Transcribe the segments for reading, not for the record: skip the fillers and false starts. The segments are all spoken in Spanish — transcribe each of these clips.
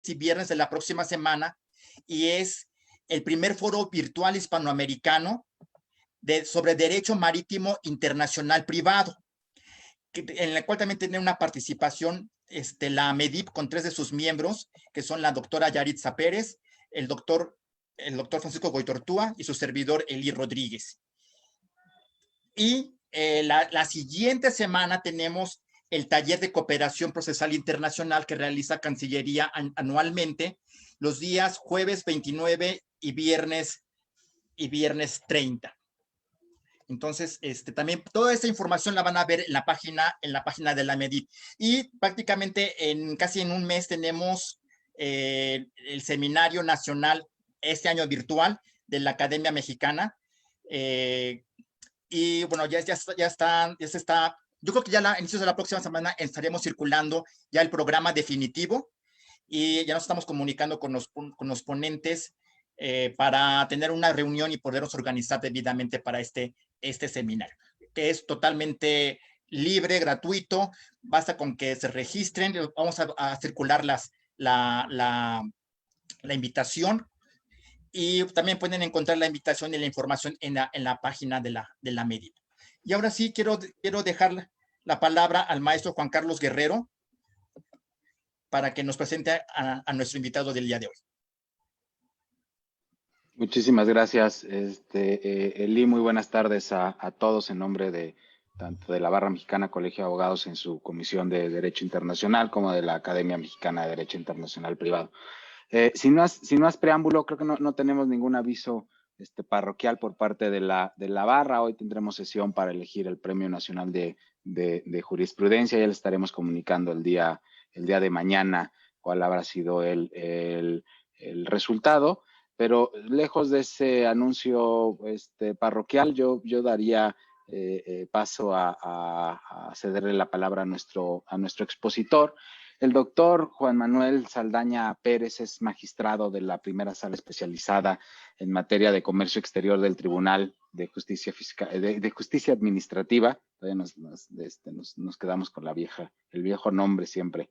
y viernes de la próxima semana, y es el primer foro virtual hispanoamericano sobre derecho marítimo internacional privado, en la cual también tiene una participación la AMEDIP con 3 de sus miembros, que son la doctora Yaritza Pérez, el doctor Francisco Goitortúa y su servidor Eli Rodríguez. Y la siguiente semana tenemos el taller de cooperación procesal internacional que realiza Cancillería anualmente, los días jueves 29 y viernes 30. Entonces, también toda esta información la van a ver en la página de la AMEDIP. Y prácticamente casi en un mes tenemos el seminario nacional, este año virtual, de la Academia Mexicana. Y bueno, ya se está, yo creo que ya a inicios de la próxima semana estaremos circulando ya el programa definitivo, y ya nos estamos comunicando con los ponentes para tener una reunión y podernos organizar debidamente para este seminario, que es totalmente libre, gratuito, basta con que se registren. Vamos a circular la invitación, y también pueden encontrar la invitación y la información en la página de la AMEDIP. Y ahora sí quiero dejar la palabra al maestro Juan Carlos Guerrero para que nos presente a nuestro invitado del día de hoy. Muchísimas gracias, Eli. Muy buenas tardes a todos en nombre de tanto de la Barra Mexicana Colegio de Abogados en su Comisión de Derecho Internacional como de la Academia Mexicana de Derecho Internacional Privado. Sin más preámbulo, creo que no tenemos ningún aviso parroquial por parte de la Barra. Hoy tendremos sesión para elegir el Premio Nacional de Jurisprudencia. Ya les estaremos comunicando el día de mañana cuál habrá sido el resultado. Pero lejos de ese anuncio parroquial, yo daría paso a cederle la palabra a nuestro expositor. El doctor Juan Manuel Saldaña Pérez es magistrado de la primera sala especializada en materia de comercio exterior del Tribunal de Justicia de Justicia Administrativa. Todavía nos quedamos con el viejo nombre siempre.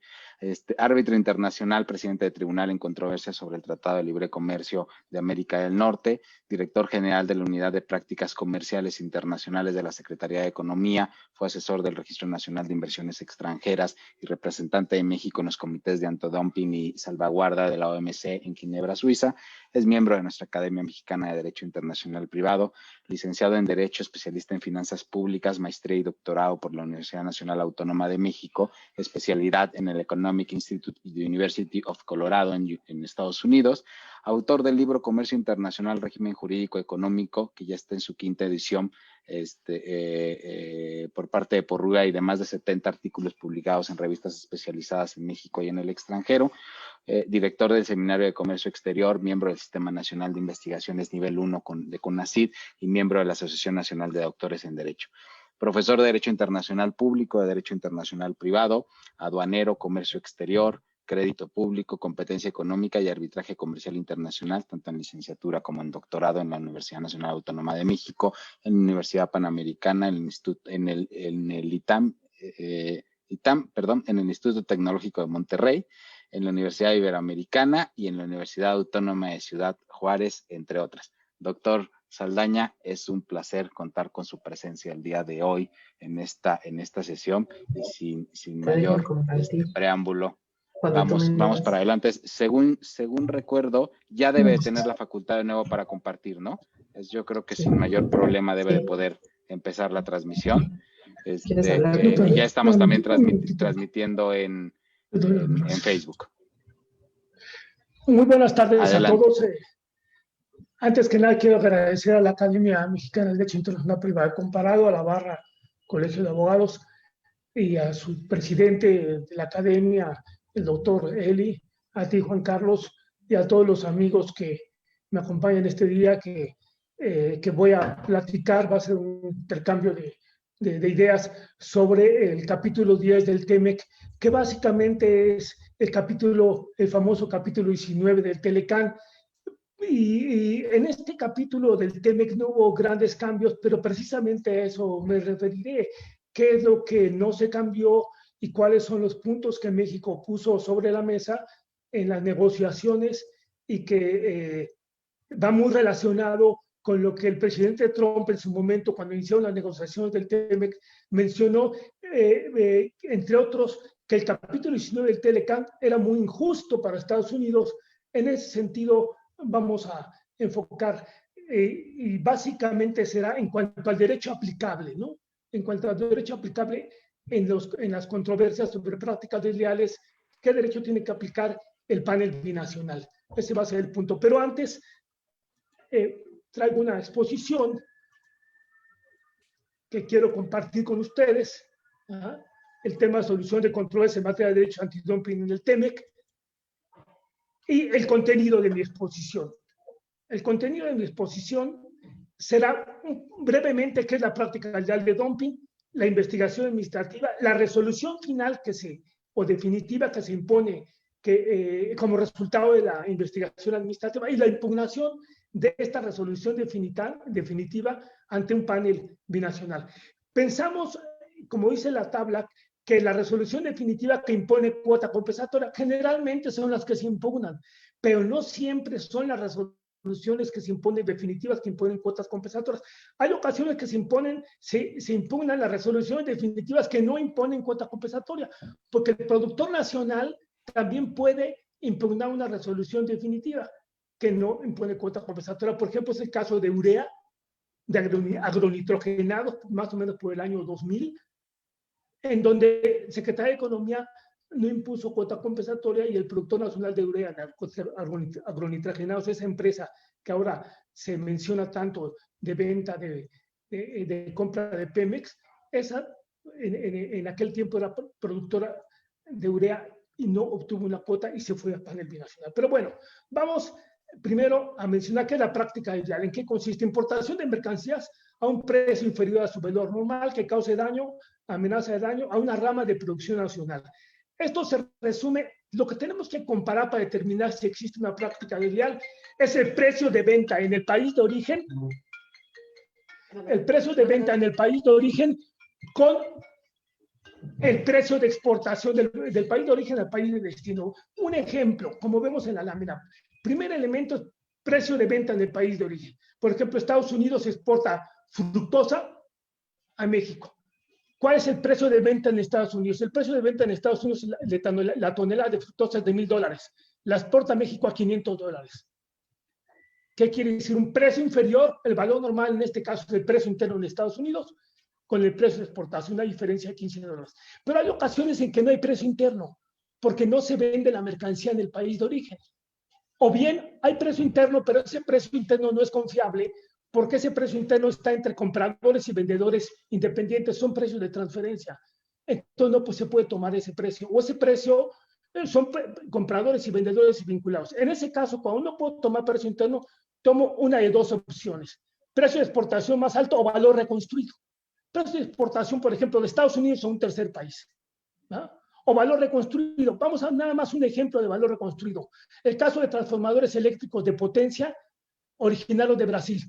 Árbitro internacional, presidente de tribunal en controversia sobre el Tratado de Libre Comercio de América del Norte, director general de la Unidad de Prácticas Comerciales Internacionales de la Secretaría de Economía, fue asesor del Registro Nacional de Inversiones Extranjeras y representante de México en los comités de antidumping y salvaguarda de la OMC en Ginebra, Suiza. Es miembro de nuestra Academia Mexicana de Derecho Internacional Privado, licenciado en Derecho, especialista en Finanzas Públicas, maestría y doctorado por la Universidad Nacional Autónoma de México, especialidad en el Economic Institute de University of Colorado en Estados Unidos, autor del libro Comercio Internacional, Régimen Jurídico Económico, que ya está en su 5ª edición por parte de Porrúa, y de más de 70 artículos publicados en revistas especializadas en México y en el extranjero. Director del Seminario de Comercio Exterior, miembro del Sistema Nacional de Investigaciones Nivel 1 de CONACYT y miembro de la Asociación Nacional de Doctores en Derecho. Profesor de Derecho Internacional Público, de Derecho Internacional Privado, aduanero, comercio exterior, crédito público, competencia económica y arbitraje comercial internacional, tanto en licenciatura como en doctorado en la Universidad Nacional Autónoma de México, en la Universidad Panamericana, en el ITAM, en el Instituto Tecnológico de Monterrey, en la Universidad Iberoamericana y en la Universidad Autónoma de Ciudad Juárez, entre otras. Doctor Saldaña, es un placer contar con su presencia el día de hoy en esta sesión, y sin mayor preámbulo, vamos para adelante. Según recuerdo, ya debe tener la facultad de nuevo para compartir, ¿no? Yo creo que sin mayor problema debe de poder empezar la transmisión. Ya estamos también transmitiendo en Facebook. Muy buenas tardes. Adelante. A todos. Antes que nada, quiero agradecer a la Academia Mexicana de Derecho Internacional Privado, comparado a la Barra Colegio de Abogados, y a su presidente de la Academia, el doctor Eli, a ti, Juan Carlos, y a todos los amigos que me acompañan este día, que voy a platicar. Va a ser un intercambio de ideas sobre el capítulo 10 del TEMEC, que básicamente es el famoso capítulo 19 del Telecán. Y en este capítulo del TEMEC no hubo grandes cambios, pero precisamente a eso me referiré. ¿Qué es lo que no se cambió y cuáles son los puntos que México puso sobre la mesa en las negociaciones y que va muy relacionado con lo que el presidente Trump en su momento, cuando iniciaron las negociaciones del TEMEC, mencionó, entre otros, que el capítulo 19 del TELECAN era muy injusto para Estados Unidos. En ese sentido, vamos a enfocar, y básicamente será en cuanto al derecho aplicable, ¿no? En cuanto al derecho aplicable en las controversias sobre prácticas desleales, ¿qué derecho tiene que aplicar el panel binacional? Ese va a ser el punto. Pero antes, traigo una exposición que quiero compartir con ustedes. El tema de solución de controversias en materia de derecho antidumping en el TEMEC y el contenido de mi exposición. El contenido de mi exposición será brevemente qué es la práctica legal de dumping, la investigación administrativa, la resolución final o definitiva que se impone como resultado de la investigación administrativa y la impugnación de esta resolución definitiva ante un panel binacional. Pensamos, como dice la tabla, que la resolución definitiva que impone cuota compensatoria generalmente son las que se impugnan, pero no siempre son las resoluciones que se imponen definitivas que imponen cuotas compensatorias. Hay ocasiones que se impugnan las resoluciones definitivas que no imponen cuota compensatoria, porque el productor nacional también puede impugnar una resolución definitiva que no impone cuota compensatoria. Por ejemplo, es el caso de urea, de agronitrogenados, más o menos por el año 2000, en donde el secretario de Economía no impuso cuota compensatoria y el productor nacional de urea, agronitrogenados, esa empresa que ahora se menciona tanto de venta, de compra de Pemex, esa en aquel tiempo era productora de urea y no obtuvo una cuota y se fue al panel binacional. Pero bueno, vamos primero a mencionar qué es la práctica desleal. ¿En qué consiste? Importación de mercancías a un precio inferior a su valor normal que cause daño, amenaza de daño a una rama de producción nacional. Esto se resume, lo que tenemos que comparar para determinar si existe una práctica desleal es el precio de venta en el país de origen, el precio de venta en el país de origen con el precio de exportación del país de origen al país de destino. Un ejemplo, como vemos en la lámina. Primer elemento, precio de venta en el país de origen. Por ejemplo, Estados Unidos exporta fructosa a México. ¿Cuál es el precio de venta en Estados Unidos? El precio de venta en Estados Unidos, la tonelada de fructosa es de $1,000. La exporta a México a $500. ¿Qué quiere decir? Un precio inferior, el valor normal en este caso es el precio interno en Estados Unidos, con el precio de exportación, una diferencia de $15. Pero hay ocasiones en que no hay precio interno, porque no se vende la mercancía en el país de origen. O bien hay precio interno, pero ese precio interno no es confiable, porque ese precio interno está entre compradores y vendedores independientes, son precios de transferencia. Entonces no se puede tomar ese precio, o ese precio son compradores y vendedores vinculados. En ese caso, cuando no puedo tomar precio interno, tomo una de dos opciones: precio de exportación más alto o valor reconstruido. Precio de exportación, por ejemplo, de Estados Unidos a un tercer país, ¿no? O valor reconstruido. Vamos a nada más un ejemplo de valor reconstruido. El caso de transformadores eléctricos de potencia originados de Brasil.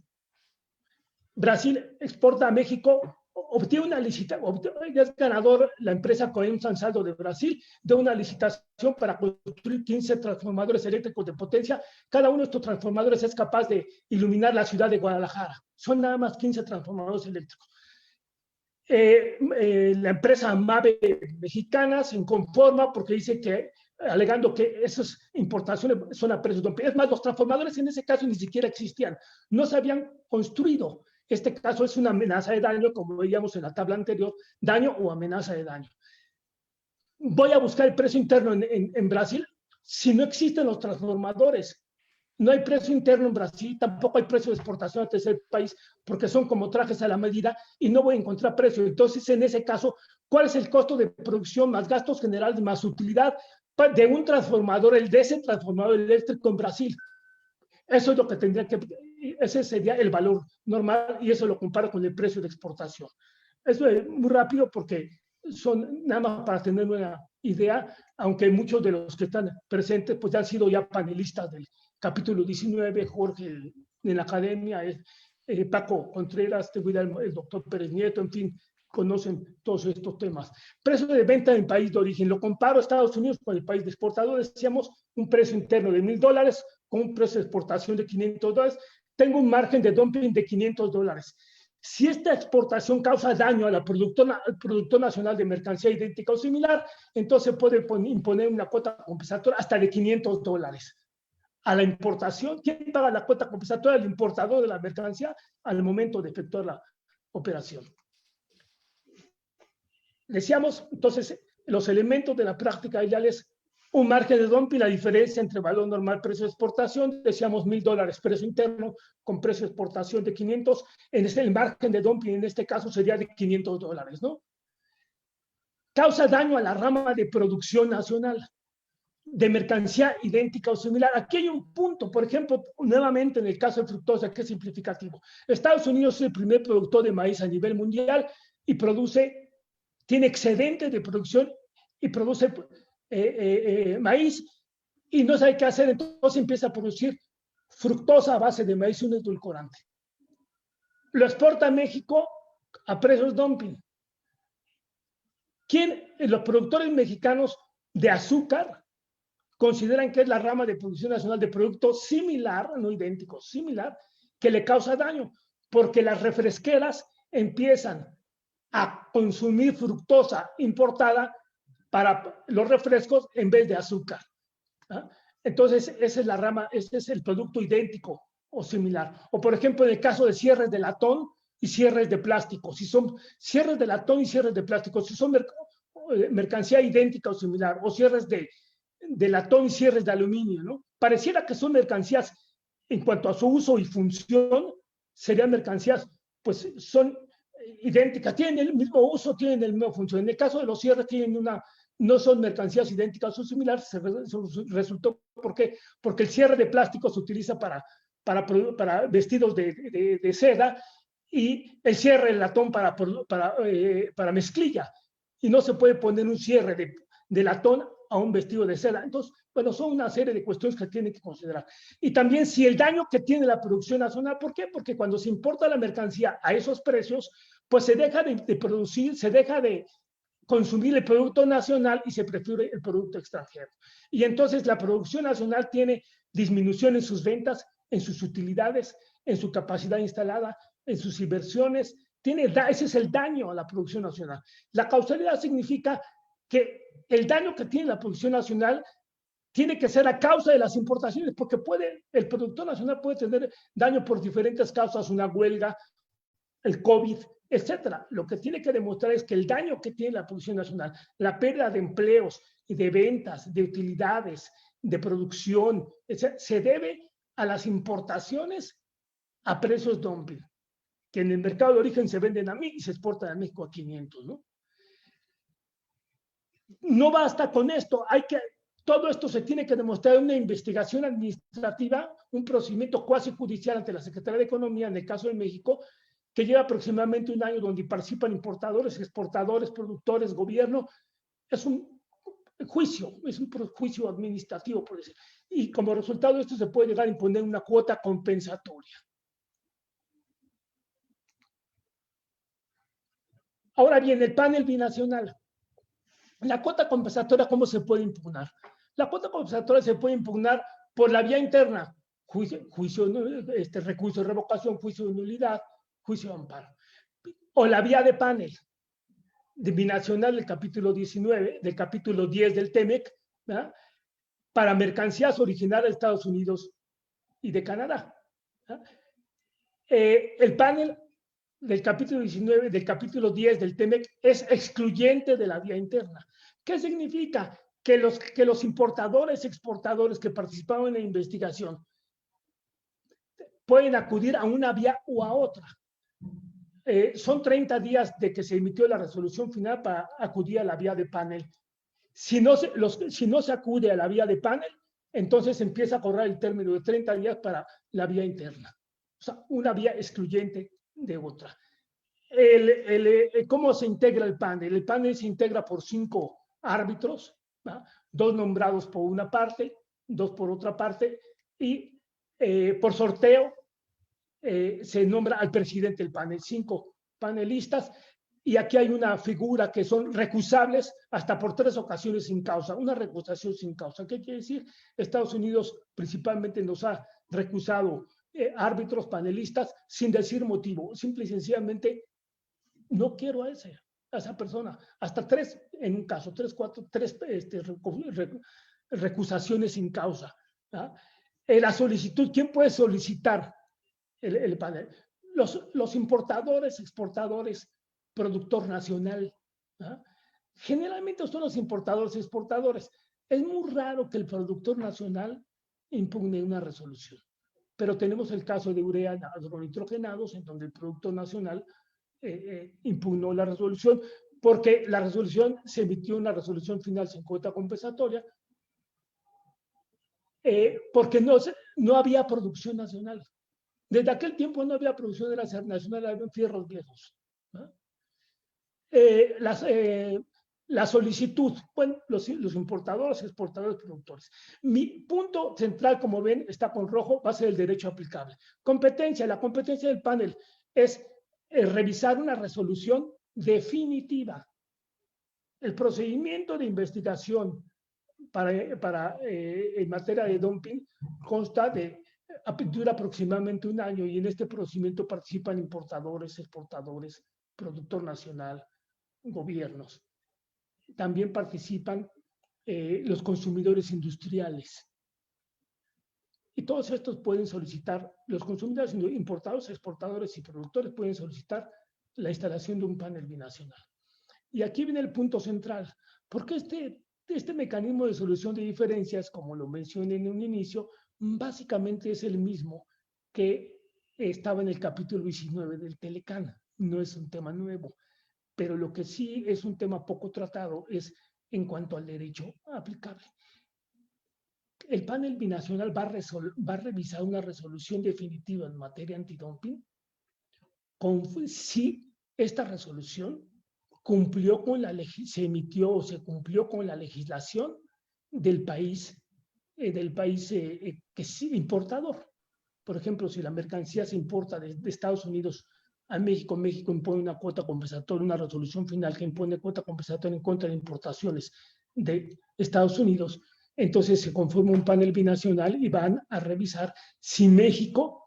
Brasil exporta a México, obtiene una licitación, ya es ganador la empresa Coen Sansaldo de Brasil, de una licitación para construir 15 transformadores eléctricos de potencia. Cada uno de estos transformadores es capaz de iluminar la ciudad de Guadalajara. Son nada más 15 transformadores eléctricos. La empresa MAVE mexicana se inconforma porque dice que, alegando que esas importaciones son a precios dumping. Es más, los transformadores en ese caso ni siquiera existían, no se habían construido. Este caso es una amenaza de daño, como veíamos en la tabla anterior, daño o amenaza de daño. Voy a buscar el precio interno en Brasil. Si no existen los transformadores, no hay precio interno en Brasil, tampoco hay precio de exportación a tercer país, porque son como trajes a la medida y no voy a encontrar precio. Entonces, en ese caso, ¿cuál es el costo de producción más gastos generales más utilidad de un transformador, de ese transformador eléctrico en Brasil? Eso es lo que tendría que, ese sería el valor normal y eso lo comparo con el precio de exportación. Eso es muy rápido porque son nada más para tener una idea, aunque muchos de los que están presentes pues ya han sido ya panelistas del capítulo 19, Jorge en la academia, Paco Contreras, el doctor Pérez Nieto, en fin, conocen todos estos temas. Precio de venta en país de origen. Lo comparo a Estados Unidos con el país de exportador. Decíamos, un precio interno de $1,000 con un precio de exportación de $500, tengo un margen de dumping de $500. Si esta exportación causa daño al productor nacional de mercancía idéntica o similar, entonces puede imponer una cuota compensatoria hasta de $500. A la importación, ¿quién paga la cuota compensatoria? El importador de la mercancía al momento de efectuar la operación. Decíamos, entonces, los elementos de la práctica ideal es un margen de dumping, la diferencia entre valor normal, precio de exportación, decíamos $1,000 precio interno con precio de exportación de 500, el margen de dumping en este caso sería de $500, ¿no? Causa daño a la rama de producción nacional de mercancía idéntica o similar. Aquí hay un punto, por ejemplo, nuevamente en el caso de fructosa, que es simplificativo. Estados Unidos es el primer productor de maíz a nivel mundial y tiene excedente de producción y produce maíz y no sabe qué hacer, entonces empieza a producir fructosa a base de maíz, un edulcorante. Lo exporta a México a precios dumping. Los productores mexicanos de azúcar consideran que es la rama de producción nacional de producto similar, no idéntico, similar, que le causa daño, porque las refresqueras empiezan a consumir fructosa importada para los refrescos en vez de azúcar. ¿Ah? Entonces, esa es la rama, ese es el producto idéntico o similar. O, por ejemplo, en el caso de cierres de latón y cierres de plástico. Si son cierres de latón y cierres de plástico, si son mercancía idéntica o similar, o cierres de latón y cierres de aluminio, ¿no? Pareciera que son mercancías en cuanto a su uso y función, serían mercancías, pues son idénticas, tienen el mismo uso, tienen el mismo función. En el caso de los cierres no son mercancías idénticas o similares, resultó, ¿por qué? Porque el cierre de plástico se utiliza para vestidos de seda y el cierre de latón para mezclilla, y no se puede poner un cierre de latón a un vestido de seda. Entonces, bueno, son una serie de cuestiones que tienen que considerar. Y también si el daño que tiene la producción nacional, ¿por qué? Porque cuando se importa la mercancía a esos precios, pues se deja de producir, se deja de consumir el producto nacional y se prefiere el producto extranjero. Y entonces la producción nacional tiene disminución en sus ventas, en sus utilidades, en su capacidad instalada, en sus inversiones. Ese es el daño a la producción nacional. La causalidad significa que el daño que tiene la producción nacional tiene que ser a causa de las importaciones, porque el productor nacional puede tener daño por diferentes causas, una huelga, el COVID, etcétera. Lo que tiene que demostrar es que el daño que tiene la producción nacional, la pérdida de empleos y de ventas, de utilidades, de producción, etcétera, se debe a las importaciones a precios dumping, que en el mercado de origen se venden a 1,000 y se exportan a México a 500, ¿no? No basta con esto, todo esto se tiene que demostrar en una investigación administrativa, un procedimiento cuasi judicial ante la Secretaría de Economía, en el caso de México, que lleva aproximadamente un año, donde participan importadores, exportadores, productores, gobierno. Es un juicio administrativo, por decir. Y como resultado de esto se puede llegar a imponer una cuota compensatoria. Ahora bien, el panel binacional. La cuota compensatoria, ¿cómo se puede impugnar? La cuota compensatoria se puede impugnar por la vía interna, recurso de revocación, juicio de nulidad, juicio de amparo. O la vía de panel binacional del capítulo 19, del capítulo 10 del TEMEC, ¿verdad? Para mercancías originarias de Estados Unidos y de Canadá. El panel del capítulo 19, del capítulo 10 del TEMEC es excluyente de la vía interna. ¿Qué significa? Que los importadores, exportadores que participaron en la investigación pueden acudir a una vía o a otra. Son 30 días de que se emitió la resolución final para acudir a la vía de panel. Si no se acude a la vía de panel, entonces empieza a correr el término de 30 días para la vía interna. O sea, una vía excluyente de otra. ¿Cómo se integra el panel? El panel se integra por 5 árbitros, ¿no? 2 nombrados por una parte, 2 por otra parte, y por sorteo se nombra al presidente del panel, 5 panelistas, Y aquí hay una figura que son recusables hasta por 3 ocasiones sin causa. Una recusación sin causa. ¿Qué quiere decir? Estados Unidos principalmente nos ha recusado árbitros, panelistas, sin decir motivo. Simple y sencillamente, no quiero a esa persona. Hasta 3, en un caso, 3 recusaciones sin causa. La solicitud, ¿quién puede solicitar el panel? Los importadores, exportadores, productor nacional. Generalmente son los importadores, exportadores. Es muy raro que el productor nacional impugne una resolución, pero tenemos el caso de urea agronitrogenados, en donde el productor nacional impugnó la resolución, porque la resolución se emitió una resolución final sin cuota compensatoria, porque no había producción nacional. Desde aquel tiempo no había producción nacional, había fierros viejos. La solicitud, bueno, los importadores, exportadores, productores. Mi punto central, como ven, está con rojo, va a ser el derecho aplicable. Competencia, la competencia del panel es revisar una resolución definitiva. El procedimiento de investigación en materia de dumping dura aproximadamente 1 año, y en este procedimiento participan importadores, exportadores, productor nacional, gobiernos. También participan los consumidores industriales. Y todos estos pueden solicitar, los consumidores importados, exportadores y productores pueden solicitar la instalación de un panel binacional. Y aquí viene el punto central, porque este mecanismo de solución de diferencias, como lo mencioné en un inicio, básicamente es el mismo que estaba en el capítulo 19 del Telecán. No es un tema nuevo, pero lo que sí es un tema poco tratado es en cuanto al derecho aplicable. El panel binacional va a revisar una resolución definitiva en materia antidumping si esta resolución cumplió con se emitió o se cumplió con la legislación del país que es importador. Por ejemplo, si la mercancía se importa de Estados Unidos a México, México impone una cuota compensatoria, una resolución final que impone cuota compensatoria en contra de importaciones de Estados Unidos, entonces se conforma un panel binacional y van a revisar si México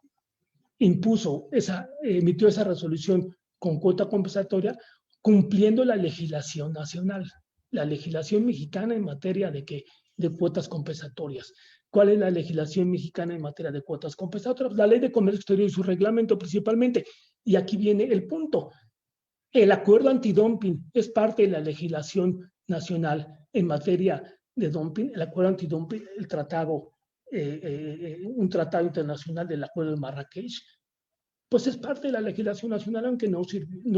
emitió esa resolución con cuota compensatoria cumpliendo la legislación nacional, la legislación mexicana en materia de cuotas compensatorias. ¿Cuál es la legislación mexicana en materia de cuotas compensatorias? La Ley de Comercio Exterior y su reglamento principalmente. Y aquí viene el punto. El acuerdo antidumping es parte de la legislación nacional en materia de dumping. El acuerdo antidumping, un tratado internacional del acuerdo de Marrakech, pues es parte de la legislación nacional, aunque no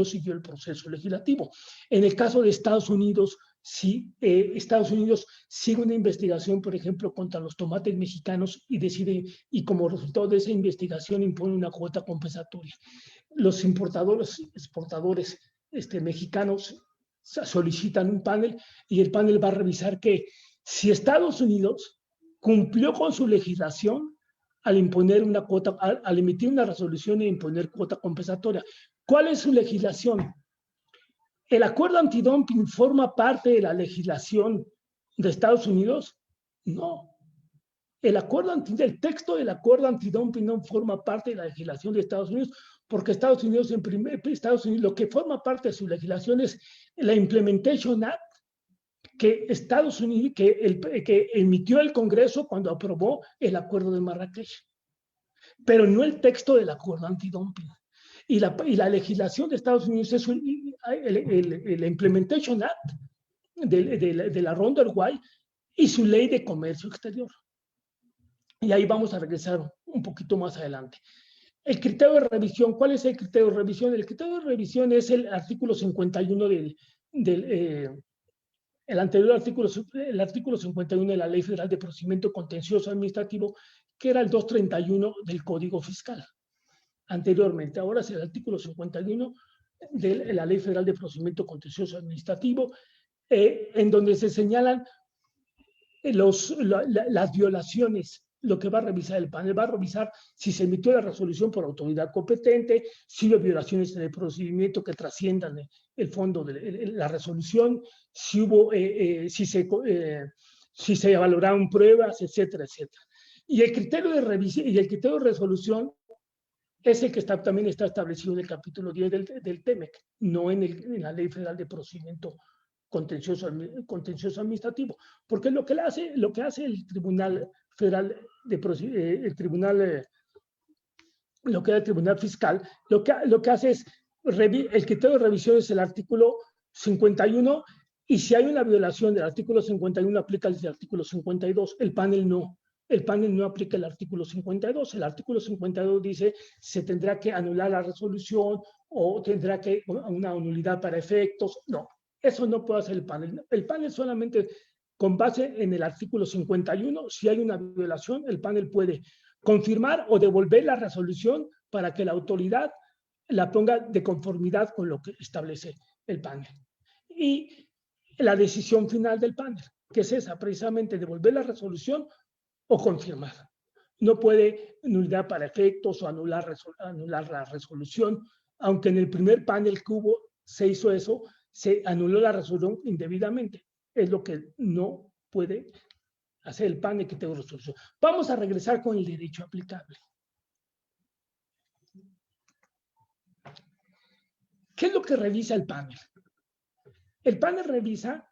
siguió el proceso legislativo. En el caso de Estados Unidos, sí, Estados Unidos sigue una investigación, por ejemplo, contra los tomates mexicanos y como resultado de esa investigación impone una cuota compensatoria. Los importadores, exportadores mexicanos solicitan un panel y el panel va a revisar que si Estados Unidos cumplió con su legislación al emitir una resolución e imponer cuota compensatoria. ¿Cuál es su legislación? ¿El acuerdo antidumping forma parte de la legislación de Estados Unidos? No. El texto del acuerdo antidumping no forma parte de la legislación de Estados Unidos, porque Estados Unidos, lo que forma parte de su legislación es la Implementation Act que emitió el Congreso cuando aprobó el acuerdo de Marrakech, pero no el texto del acuerdo antidumping. Y la legislación de Estados Unidos es la Implementation Act de la Ronda Uruguay y su ley de comercio exterior. Y ahí vamos a regresar un poquito más adelante. El criterio de revisión, ¿cuál es el criterio de revisión? El criterio de revisión es el artículo 51 el artículo 51 de la Ley Federal de Procedimiento Contencioso Administrativo, que era el 231 del Código Fiscal. Anteriormente, ahora es el artículo 51 de la Ley Federal de Procedimiento Contencioso Administrativo, en donde se señalan las violaciones lo que va a revisar el panel. Va a revisar si se emitió la resolución por autoridad competente, si hubo violaciones en el procedimiento que trasciendan el fondo de la resolución, si hubo, si se valoraron pruebas, etcétera, etcétera. Y el criterio de revisión y el criterio de resolución es el que también está establecido en el capítulo 10 del TEMEC, no en la Ley Federal de Procedimiento Contencioso Administrativo, porque lo que hace el Tribunal Federal de lo que da el Tribunal Fiscal, lo que hace es, el criterio de revisión es el artículo 51, y si hay una violación del artículo 51, aplica el artículo 52, el panel no. El panel no aplica el artículo 52. El artículo 52 dice se tendrá que anular la resolución o tendrá que una nulidad para efectos. No, eso no puede hacer el panel. El panel solamente con base en el artículo 51, si hay una violación, el panel puede confirmar o devolver la resolución para que la autoridad la ponga de conformidad con lo que establece el panel. Y la decisión final del panel, que es esa, precisamente devolver la resolución o confirmar. No puede nulidad para efectos o anular la resolución, aunque en el primer panel que hubo se hizo eso, se anuló la resolución indebidamente. Es lo que no puede hacer el panel que tenga resolución. Vamos a regresar con el derecho aplicable. ¿Qué es lo que revisa el panel? El panel revisa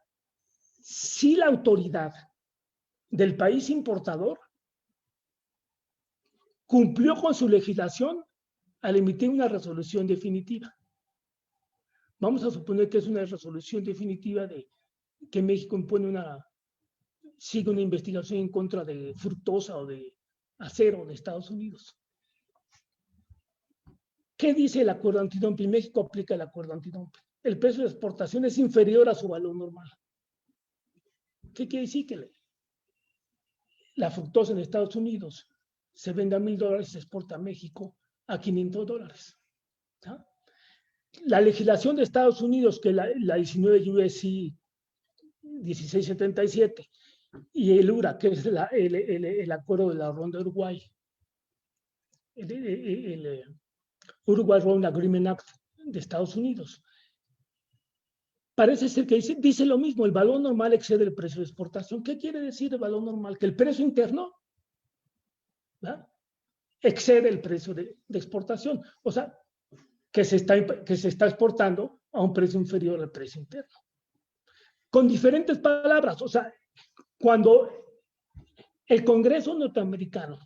si la autoridad del país importador cumplió con su legislación al emitir una resolución definitiva. Vamos a suponer que es una resolución definitiva de que México sigue una investigación en contra de Fructosa o de Acero de Estados Unidos. ¿Qué dice el acuerdo antidumping? México aplica el acuerdo antidumping. El precio de exportación es inferior a su valor normal. ¿Qué quiere decir? Que la fructosa en Estados Unidos se vende a $1,000 y se exporta a México a $500. ¿Sí? La legislación de Estados Unidos, que la 19 USC 1677, y el URA, que es el acuerdo de la Ronda de Uruguay, el Uruguay Round Agreement Act de Estados Unidos, parece ser que dice lo mismo, el valor normal excede el precio de exportación. ¿Qué quiere decir el valor normal? Que el precio interno, ¿verdad?, excede el precio de exportación. O sea, que se está exportando a un precio inferior al precio interno. Con diferentes palabras, o sea, cuando el Congreso norteamericano,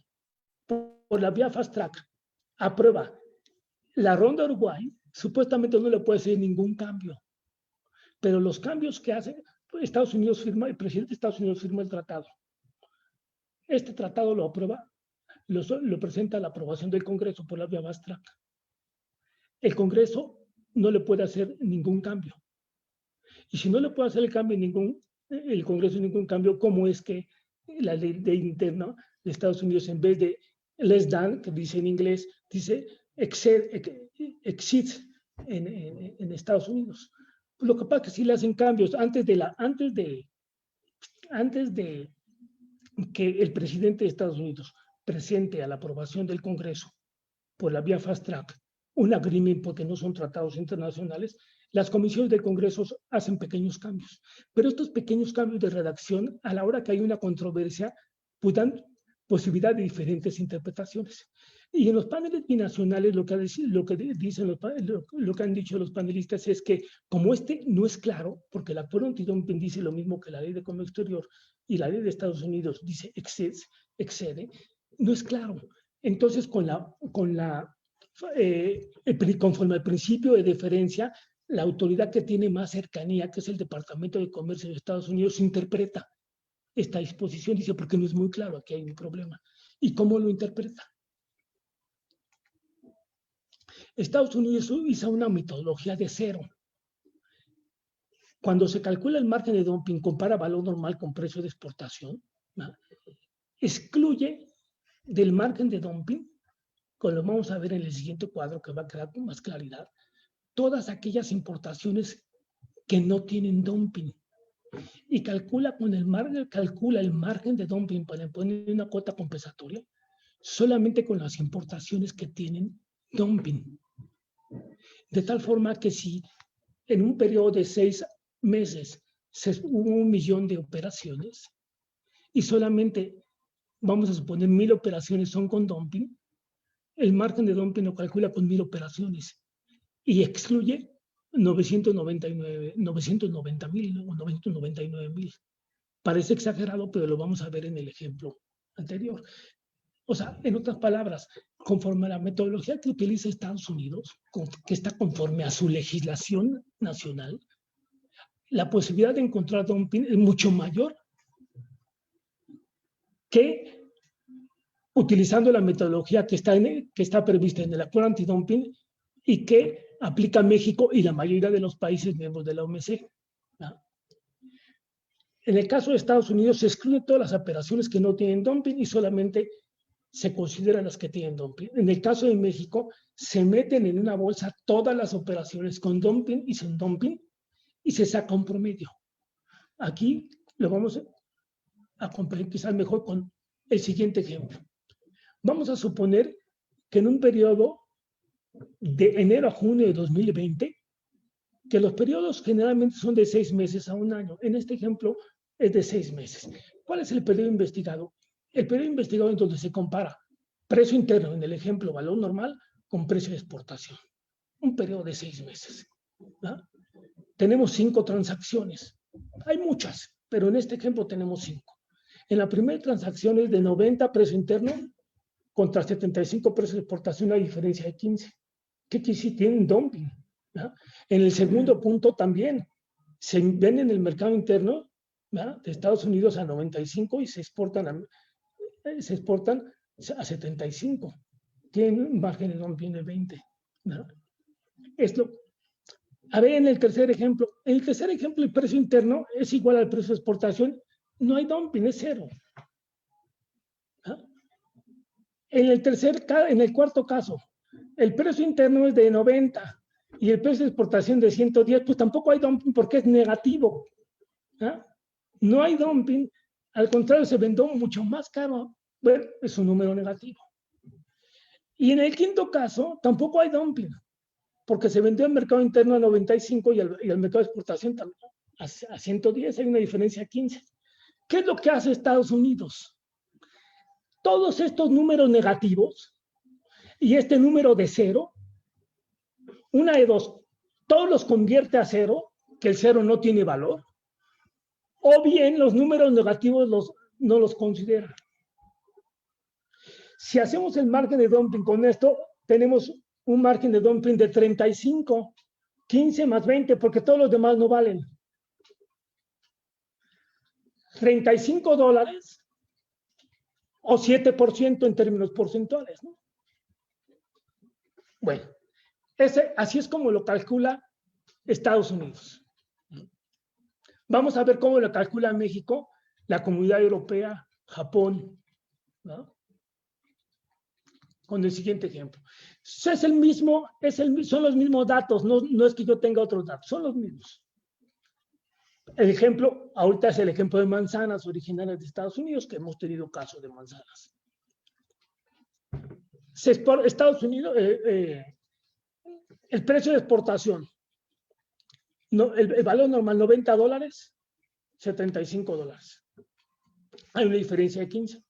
por la vía Fast Track, aprueba la Ronda Uruguay, supuestamente no le puede hacer ningún cambio. Pero los cambios que hace, Estados Unidos firma, el presidente de Estados Unidos firma el tratado. Este tratado lo aprueba, lo presenta a la aprobación del Congreso por la vía Fast Track. El Congreso no le puede hacer ningún cambio. Y si no le puede hacer el Congreso ningún cambio, ¿cómo es que la ley interna de Estados Unidos, en vez de less than, que dice en inglés, dice exceeds en Estados Unidos? Lo que pasa es que si le hacen cambios antes de que el presidente de Estados Unidos presente a la aprobación del Congreso por la vía Fast Track un agreement, porque no son tratados internacionales, las comisiones del Congreso hacen pequeños cambios. Pero estos pequeños cambios de redacción, a la hora que hay una controversia, pues dan posibilidad de diferentes interpretaciones. Y en los paneles binacionales lo que han dicho los panelistas es que como no es claro, porque el acuerdo antidumping dice lo mismo que la ley de comercio exterior y la ley de Estados Unidos dice excede, no es claro. Entonces conforme al principio de deferencia, la autoridad que tiene más cercanía, que es el Departamento de Comercio de Estados Unidos, interpreta esta disposición, dice, porque no es muy claro, aquí hay un problema. ¿Y cómo lo interpreta? Estados Unidos usa una metodología de cero. Cuando se calcula el margen de dumping, compara valor normal con precio de exportación, ¿no?, excluye del margen de dumping, como lo vamos a ver en el siguiente cuadro, que va a quedar con más claridad, todas aquellas importaciones que no tienen dumping. y calcula el margen de dumping para poner una cuota compensatoria solamente con las importaciones que tienen dumping. De tal forma que si en un periodo de 6 meses hubo 1 millón de operaciones y solamente, vamos a suponer, 1,000 operaciones son con dumping, el margen de dumping lo calcula con 1,000 operaciones y excluye 990,000 o 999,000. Parece exagerado, pero lo vamos a ver en el ejemplo anterior. O sea, en otras palabras, conforme a la metodología que utiliza Estados Unidos, que está conforme a su legislación nacional, la posibilidad de encontrar dumping es mucho mayor que utilizando la metodología que está prevista en el Acuerdo Antidumping y que aplica México y la mayoría de los países miembros de la OMC. ¿No? En el caso de Estados Unidos se excluyen todas las operaciones que no tienen dumping y solamente se consideran las que tienen dumping. En el caso de México, se meten en una bolsa todas las operaciones con dumping y sin dumping y se saca un promedio. Aquí lo vamos a completar mejor con el siguiente ejemplo. Vamos a suponer que en un periodo de enero a junio de 2020, que los periodos generalmente son de 6 meses a 1 año. En este ejemplo es de 6 meses. ¿Cuál es el periodo investigado? El periodo investigado es donde se compara precio interno, en el ejemplo valor normal, con precio de exportación. Un periodo de 6 meses. ¿No? Tenemos 5 transacciones. Hay muchas, pero en este ejemplo tenemos 5. En la primera transacción es de 90 precio interno contra 75 precio de exportación, una diferencia de 15. ¿Qué quiere decir? Tienen dumping. ¿No? En el segundo punto también se vende en el mercado interno, ¿no?, de Estados Unidos a 95 y se exportan a 75. Tienen un margen de dumping de 20. ¿No? A ver, en el tercer ejemplo, el precio interno es igual al precio de exportación. No hay dumping, es 0. ¿No? En el cuarto caso, el precio interno es de 90 y el precio de exportación de 110, pues tampoco hay dumping porque es negativo. ¿No? No hay dumping, al contrario, se vendió mucho más caro. Bueno, es un número negativo. Y en el quinto caso, tampoco hay dumping, porque se vendió al mercado interno a 95 y al mercado de exportación también a 110, hay una diferencia de 15. ¿Qué es lo que hace Estados Unidos? Todos estos números negativos y este número de 0, una de dos, todos los convierte a 0, que el 0 no tiene valor, o bien los números negativos no los considera. Si hacemos el margen de dumping con esto, tenemos un margen de dumping de 35, 15 más 20, porque todos los demás no valen. $35 o 7% en términos porcentuales, ¿no? Bueno, así es como lo calcula Estados Unidos. Vamos a ver cómo lo calcula México, la Comunidad Europea, Japón, ¿no? Con el siguiente ejemplo. Son los mismos datos, no es que yo tenga otros datos, son los mismos. El ejemplo, ahorita es el ejemplo de manzanas originarias de Estados Unidos, que hemos tenido casos de manzanas. Estados Unidos, el precio de exportación, el valor normal, $90, $75. Hay una diferencia de 15.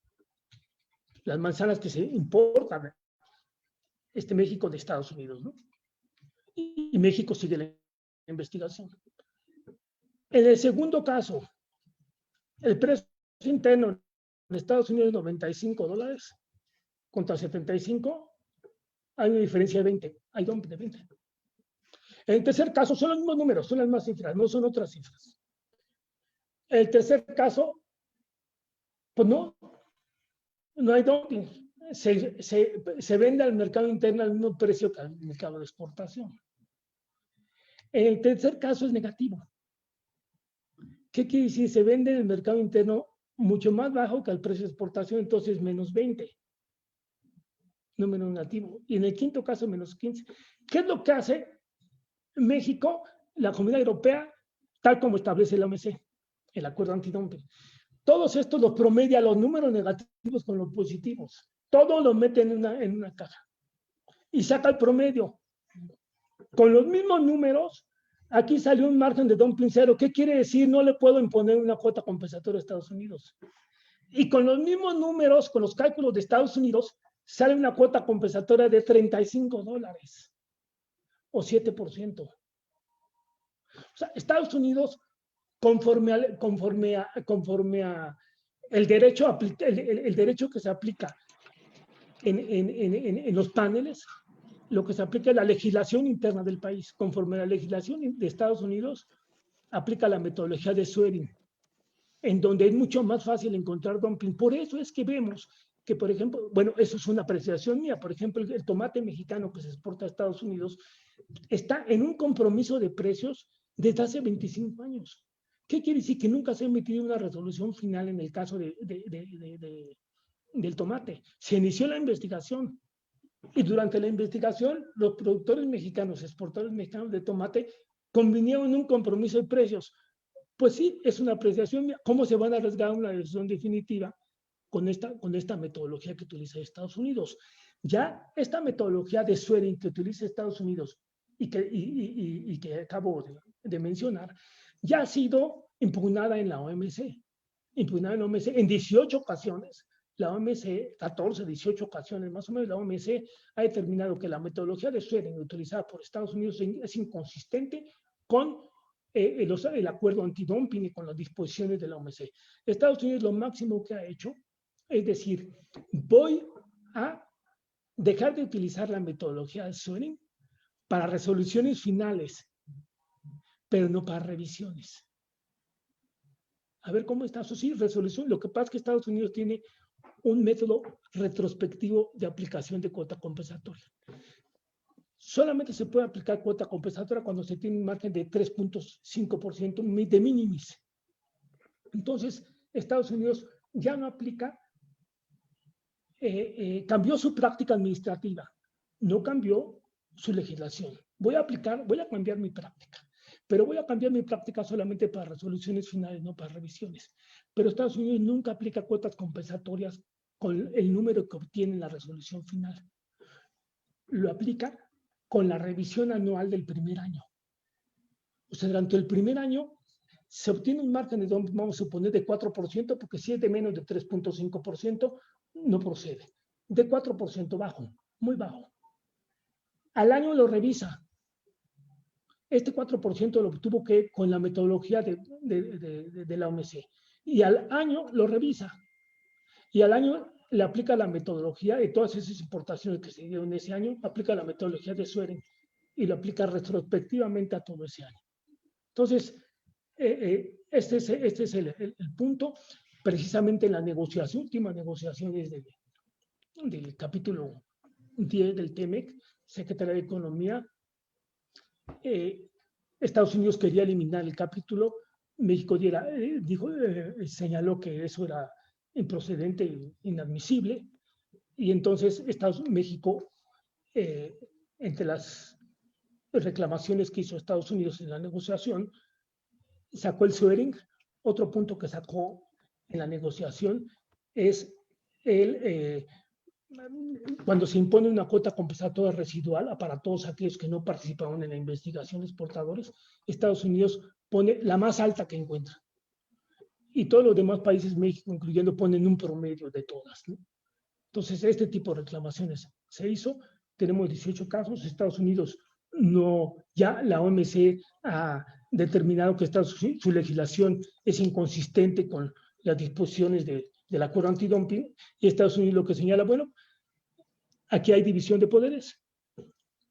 Las manzanas que se importan México de Estados Unidos, ¿no? Y México sigue la investigación. En el segundo caso, el precio interno en Estados Unidos es $95 contra 75, hay una diferencia de 20, hay dumping de 20. En el tercer caso son los mismos números, son las mismas cifras, no son otras cifras. En el tercer caso, pues no hay dumping. Se vende al mercado interno al mismo precio que al mercado de exportación. En el tercer caso es negativo. ¿Qué quiere decir? Se vende en el mercado interno mucho más bajo que al precio de exportación, entonces menos 20. Número negativo. Y en el quinto caso, menos 15. ¿Qué es lo que hace México, la Comunidad Europea, tal como establece la OMC? el acuerdo antidumping. Todos estos los promedia los números negativos con los positivos. Todo lo mete en una caja y saca el promedio. Con los mismos números, aquí salió un margen de dumping cero. ¿Qué quiere decir? No le puedo imponer una cuota compensatoria a Estados Unidos. Y con los mismos números, con los cálculos de Estados Unidos, sale una cuota compensatoria de $35 o 7%. O sea, Estados Unidos, conforme a el derecho que se aplica en los paneles, lo que se aplica es la legislación interna del país. Conforme a la legislación de Estados Unidos, aplica la metodología de Swearing, en donde es mucho más fácil encontrar dumping. Por eso es que vemos que, por ejemplo, bueno, eso es una apreciación mía, por ejemplo, el tomate mexicano que se exporta a Estados Unidos está en un compromiso de precios desde hace 25 años. ¿Qué quiere decir? Que nunca se ha emitido una resolución final en el caso del tomate. Se inició la investigación y durante la investigación los productores mexicanos, exportadores mexicanos de tomate, convinieron un compromiso de precios. Pues sí, es una apreciación. ¿Cómo se van a arriesgar una decisión definitiva con esta metodología que utiliza Estados Unidos? Ya esta metodología de Swearing que utiliza Estados Unidos y que acabo de mencionar, ya ha sido impugnada en la OMC. Impugnada en la OMC en 18 ocasiones. La OMC, 14, 18 ocasiones más o menos, la OMC ha determinado que la metodología de Swearing utilizada por Estados Unidos es inconsistente con el acuerdo antidumping y con las disposiciones de la OMC. Estados Unidos lo máximo que ha hecho es decir, voy a dejar de utilizar la metodología de Swearing para resoluciones finales, pero no para revisiones. A ver cómo está. Eso sí, resolución. Lo que pasa es que Estados Unidos tiene un método retrospectivo de aplicación de cuota compensatoria. Solamente se puede aplicar cuota compensatoria cuando se tiene un margen de 3.5% de minimis. Entonces, Estados Unidos ya no aplica, cambió su práctica administrativa, no cambió su legislación. Voy a cambiar mi práctica, pero voy a cambiar mi práctica solamente para resoluciones finales, no para revisiones. Pero Estados Unidos nunca aplica cuotas compensatorias con el número que obtiene en la resolución final. Lo aplica con la revisión anual del primer año. O sea, durante el primer año se obtiene un margen de dumping, vamos a suponer, de 4%, porque si es de menos de 3.5%, no procede. De 4% bajo, muy bajo. Al año lo revisa. Este 4% lo obtuvo que con la metodología de la OMC. Y al año lo revisa. Y al año le aplica la metodología de todas esas importaciones que se dieron ese año, aplica la metodología de Swearing y lo aplica retrospectivamente a todo ese año. Entonces, este es el punto, precisamente en la negociación, última negociación del capítulo 10 del TEMEC, Secretaría de Economía. Estados Unidos quería eliminar el capítulo, México señaló que eso era improcedente, inadmisible, y entonces México, entre las reclamaciones que hizo Estados Unidos en la negociación, sacó el Swearing. Otro punto que sacó en la negociación es cuando se impone una cuota compensatoria residual para todos aquellos que no participaron en la investigación de exportadores, Estados Unidos pone la más alta que encuentra. Y todos los demás países, México incluyendo, ponen un promedio de todas, ¿no? Entonces, este tipo de reclamaciones se hizo. Tenemos 18 casos. Estados Unidos no, ya la OMC ha determinado que su legislación es inconsistente con las disposiciones del acuerdo antidumping, y Estados Unidos lo que señala, bueno, aquí hay división de poderes.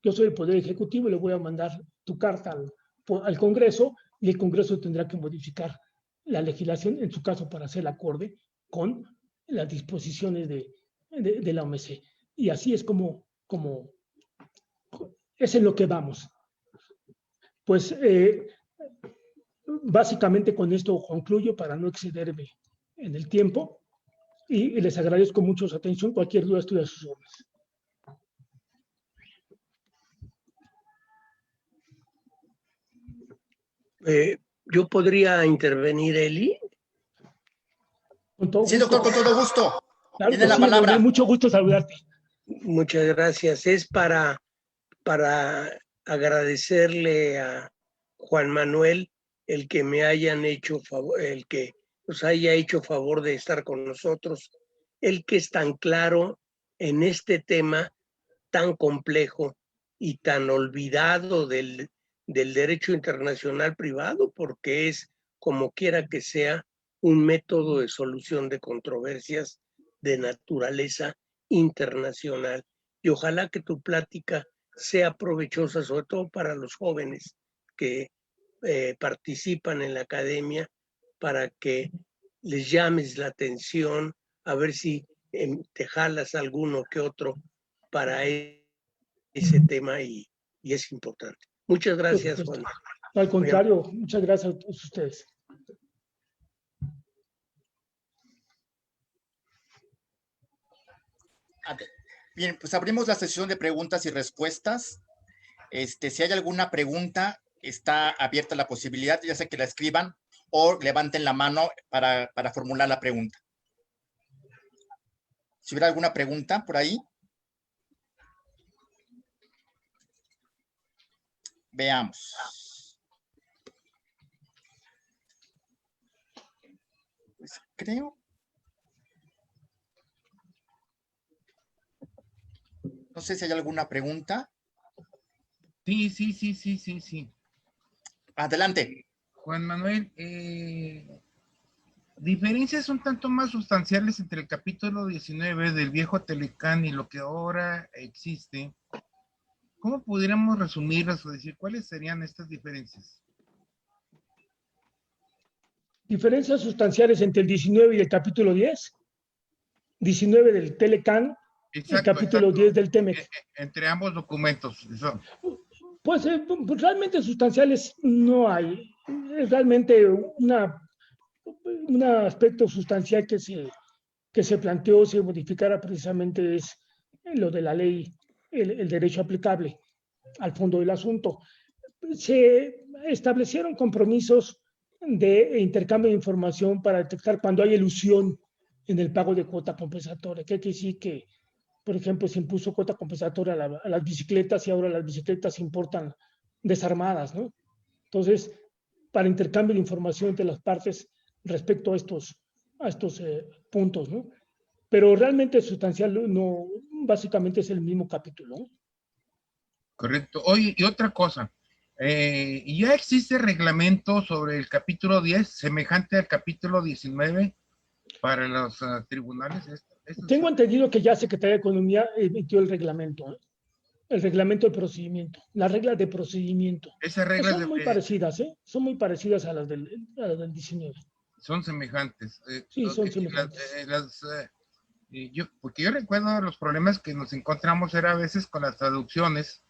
Yo soy el Poder Ejecutivo y le voy a mandar tu carta al Congreso, y el Congreso tendrá que modificar la legislación, en su caso, para hacer acorde con las disposiciones de la OMC. Y así es como es en lo que vamos. Pues básicamente con esto concluyo para no excederme en el tiempo, y les agradezco mucho su atención. Cualquier duda estoy a sus órdenes. ¿Yo podría intervenir, Eli? Con todo Sí, gusto. doctor, con todo gusto. Claro Tiene que la sí, palabra. me mucho gusto saludarte. Muchas gracias. Es para agradecerle a Juan Manuel el que me hayan hecho favor, el que nos haya hecho favor de estar con nosotros, el que es tan claro en este tema tan complejo y tan olvidado del derecho internacional privado, porque es, como quiera que sea, un método de solución de controversias de naturaleza internacional. Y ojalá que tu plática sea provechosa, sobre todo para los jóvenes que participan en la academia, para que les llames la atención, a ver si te jalas alguno que otro para ese tema y es importante. Muchas gracias, Juan. Al contrario, muchas gracias a todos ustedes. Bien, pues abrimos la sesión de preguntas y respuestas. Si hay alguna pregunta, está abierta la posibilidad, ya sea que la escriban o levanten la mano para formular la pregunta. Si hubiera alguna pregunta por ahí. Veamos. Pues creo. No sé si hay alguna pregunta. Sí. Adelante. Juan Manuel, diferencias un tanto más sustanciales entre el capítulo 19 del viejo Telecán y lo que ahora existe. ¿Cómo pudiéramos resumirlas o decir cuáles serían estas diferencias? Diferencias sustanciales entre el 19 y el capítulo 10. 19 del Telecán, el capítulo 10 del TEMEC. Entre ambos documentos. Eso. Pues realmente sustanciales no hay. Es realmente un aspecto sustancial que se planteó, se modificara precisamente es lo de la ley, el derecho aplicable al fondo del asunto. Se establecieron compromisos de intercambio de información para detectar cuando hay elusión en el pago de cuota compensatoria. ¿Qué quiere decir? Que, por ejemplo, se impuso cuota compensatoria a las bicicletas y ahora las bicicletas se importan desarmadas, ¿no? Entonces, para intercambio de información entre las partes respecto a estos puntos, ¿no? Pero realmente sustancial, no, básicamente es el mismo capítulo, ¿no? Correcto. Oye, y otra cosa, ¿ya existe reglamento sobre el capítulo 10 semejante al capítulo 19 para los tribunales? Tengo entendido que ya Secretaría de Economía emitió el reglamento, ¿eh? El reglamento de procedimiento, las reglas de procedimiento. Esas reglas son muy parecidas, ¿eh? Son muy parecidas a las del 19. Son semejantes. Sí, son semejantes. Porque yo recuerdo los problemas que nos encontramos era a veces con las traducciones,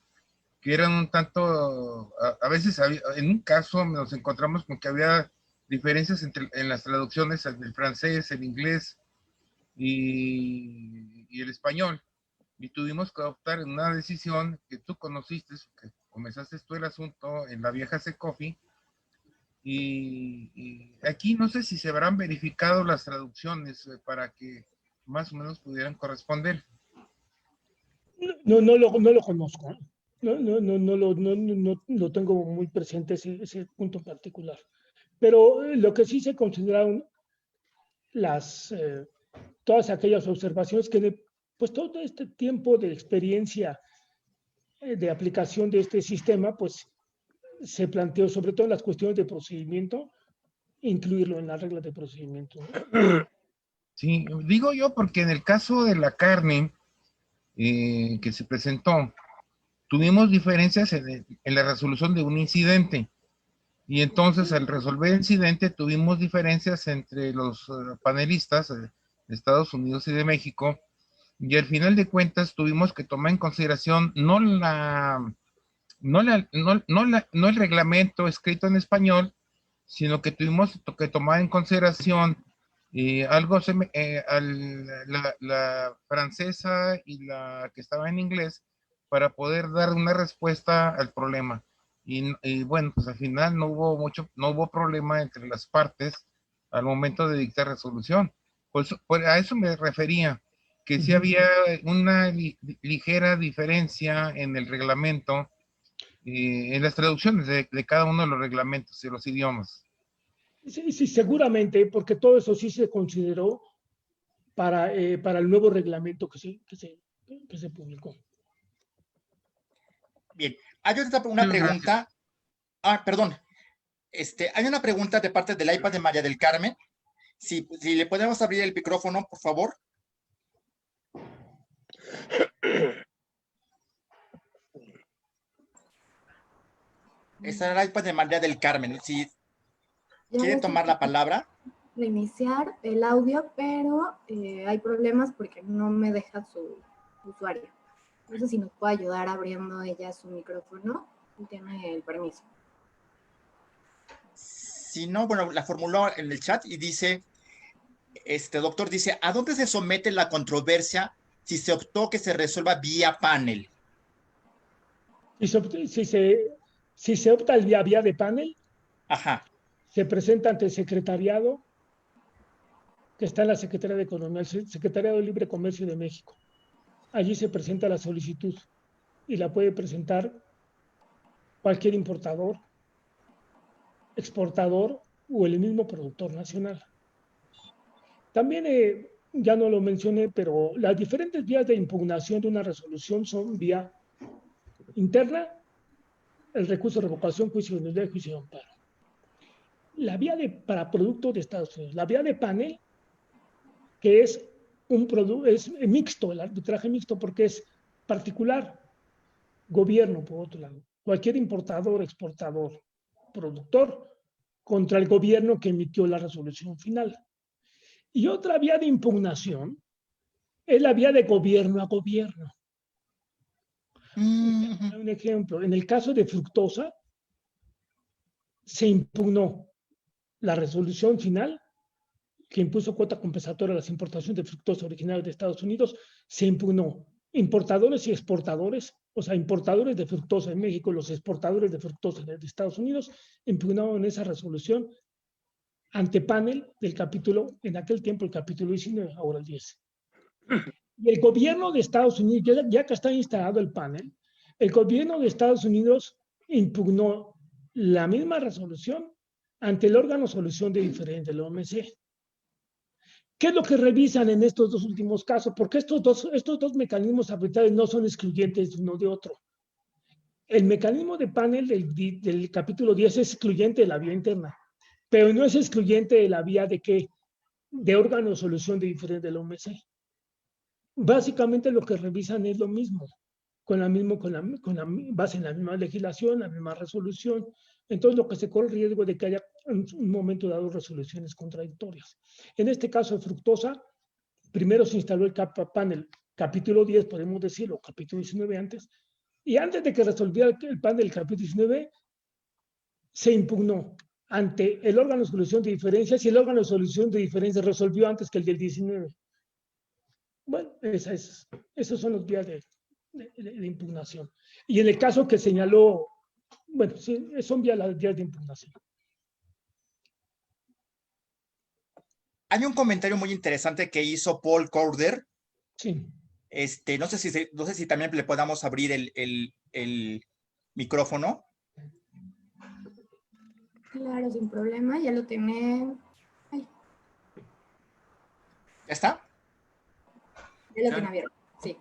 que eran un tanto, a veces en un caso nos encontramos con que había diferencias en las traducciones, el francés, el inglés y el español. Y tuvimos que adoptar una decisión que tú conociste, que comenzaste tú el asunto en la vieja Secofi, y aquí no sé si se habrán verificado las traducciones para que más o menos pudieran corresponder. No lo conozco, ¿eh? No lo tengo muy presente ese punto en particular. Pero lo que sí se consideraron todas aquellas observaciones que pues todo este tiempo de experiencia de aplicación de este sistema, pues se planteó, sobre todo en las cuestiones de procedimiento, incluirlo en las reglas de procedimiento, ¿no? Sí, digo yo porque en el caso de la carne que se presentó, tuvimos diferencias en la resolución de un incidente. Y entonces al resolver el incidente tuvimos diferencias entre los panelistas de Estados Unidos y de México, y al final de cuentas tuvimos que tomar en consideración no el reglamento escrito en español, sino que tuvimos que tomar en consideración la francesa y la que estaba en inglés para poder dar una respuesta al problema. y bueno, pues al final no hubo problema entre las partes al momento de dictar resolución. Pues a eso me refería, que sí había una ligera diferencia en el reglamento, en las traducciones de cada uno de los reglamentos y los idiomas. Sí, sí, seguramente, porque todo eso sí se consideró para el nuevo reglamento que se publicó. Bien, hay una pregunta. Perdón. Hay una pregunta de parte del iPad de María del Carmen. Si le podemos abrir el micrófono, por favor. Está el iPad de María del Carmen. Si quiere tomar la palabra. Reiniciar el audio, pero hay problemas porque no me deja su usuario. No sé si nos puede ayudar abriendo ella su micrófono. Tiene el permiso. Si no, bueno, la formuló en el chat y dice, doctor dice, ¿a dónde se somete la controversia si se optó que se resuelva vía panel? Si se opta el vía de panel, ajá, se presenta ante el secretariado que está en la Secretaría de Economía, el Secretariado de Libre Comercio de México. Allí se presenta la solicitud y la puede presentar cualquier importador, exportador o el mismo productor nacional. También, ya no lo mencioné, pero las diferentes vías de impugnación de una resolución son vía interna, el recurso de revocación, juicio de nulidad y juicio de amparo. La vía para producto de Estados Unidos, la vía de panel, que es es mixto, el arbitraje mixto, porque es particular, gobierno, por otro lado, cualquier importador, exportador, productor, contra el gobierno que emitió la resolución final. Y otra vía de impugnación es la vía de gobierno a gobierno. Un ejemplo, en el caso de Fructosa, se impugnó la resolución final que impuso cuota compensatoria a las importaciones de fructosa originarias de Estados Unidos. Se impugnó importadores y exportadores, o sea, importadores de fructosa en México, los exportadores de fructosa de Estados Unidos, impugnaron esa resolución ante panel del capítulo, en aquel tiempo el capítulo 19, ahora el 10. Y el gobierno de Estados Unidos, ya que está instalado el panel, el gobierno de Estados Unidos impugnó la misma resolución ante el órgano solución de diferencia del OMC. ¿Qué es lo que revisan en estos dos últimos casos? Porque estos dos mecanismos arbitrarios no son excluyentes de uno de otro. El mecanismo de panel del capítulo 10 es excluyente de la vía interna, pero no es excluyente de la vía de órgano de solución de diferencia del OMC. Básicamente lo que revisan es lo mismo, base en la misma legislación, la misma resolución. Entonces lo que se corre el riesgo de que haya en un momento dado resoluciones contradictorias. En este caso de Fructosa, primero se instaló el panel capítulo 10, podemos decirlo, capítulo 19 antes, y antes de que resolviera el panel del capítulo 19, se impugnó ante el órgano de solución de diferencias y el órgano de solución de diferencias resolvió antes que el del 19. Bueno, esos son los vías de impugnación. Y en el caso que señaló, bueno, sí, son las vías de impugnación. Hay un comentario muy interesante que hizo Paul Corder. Sí. No sé si también le podamos abrir el micrófono. Claro, sin problema, ya lo tiene. Ay. ¿Ya está? Ya lo tiene abierto, sí.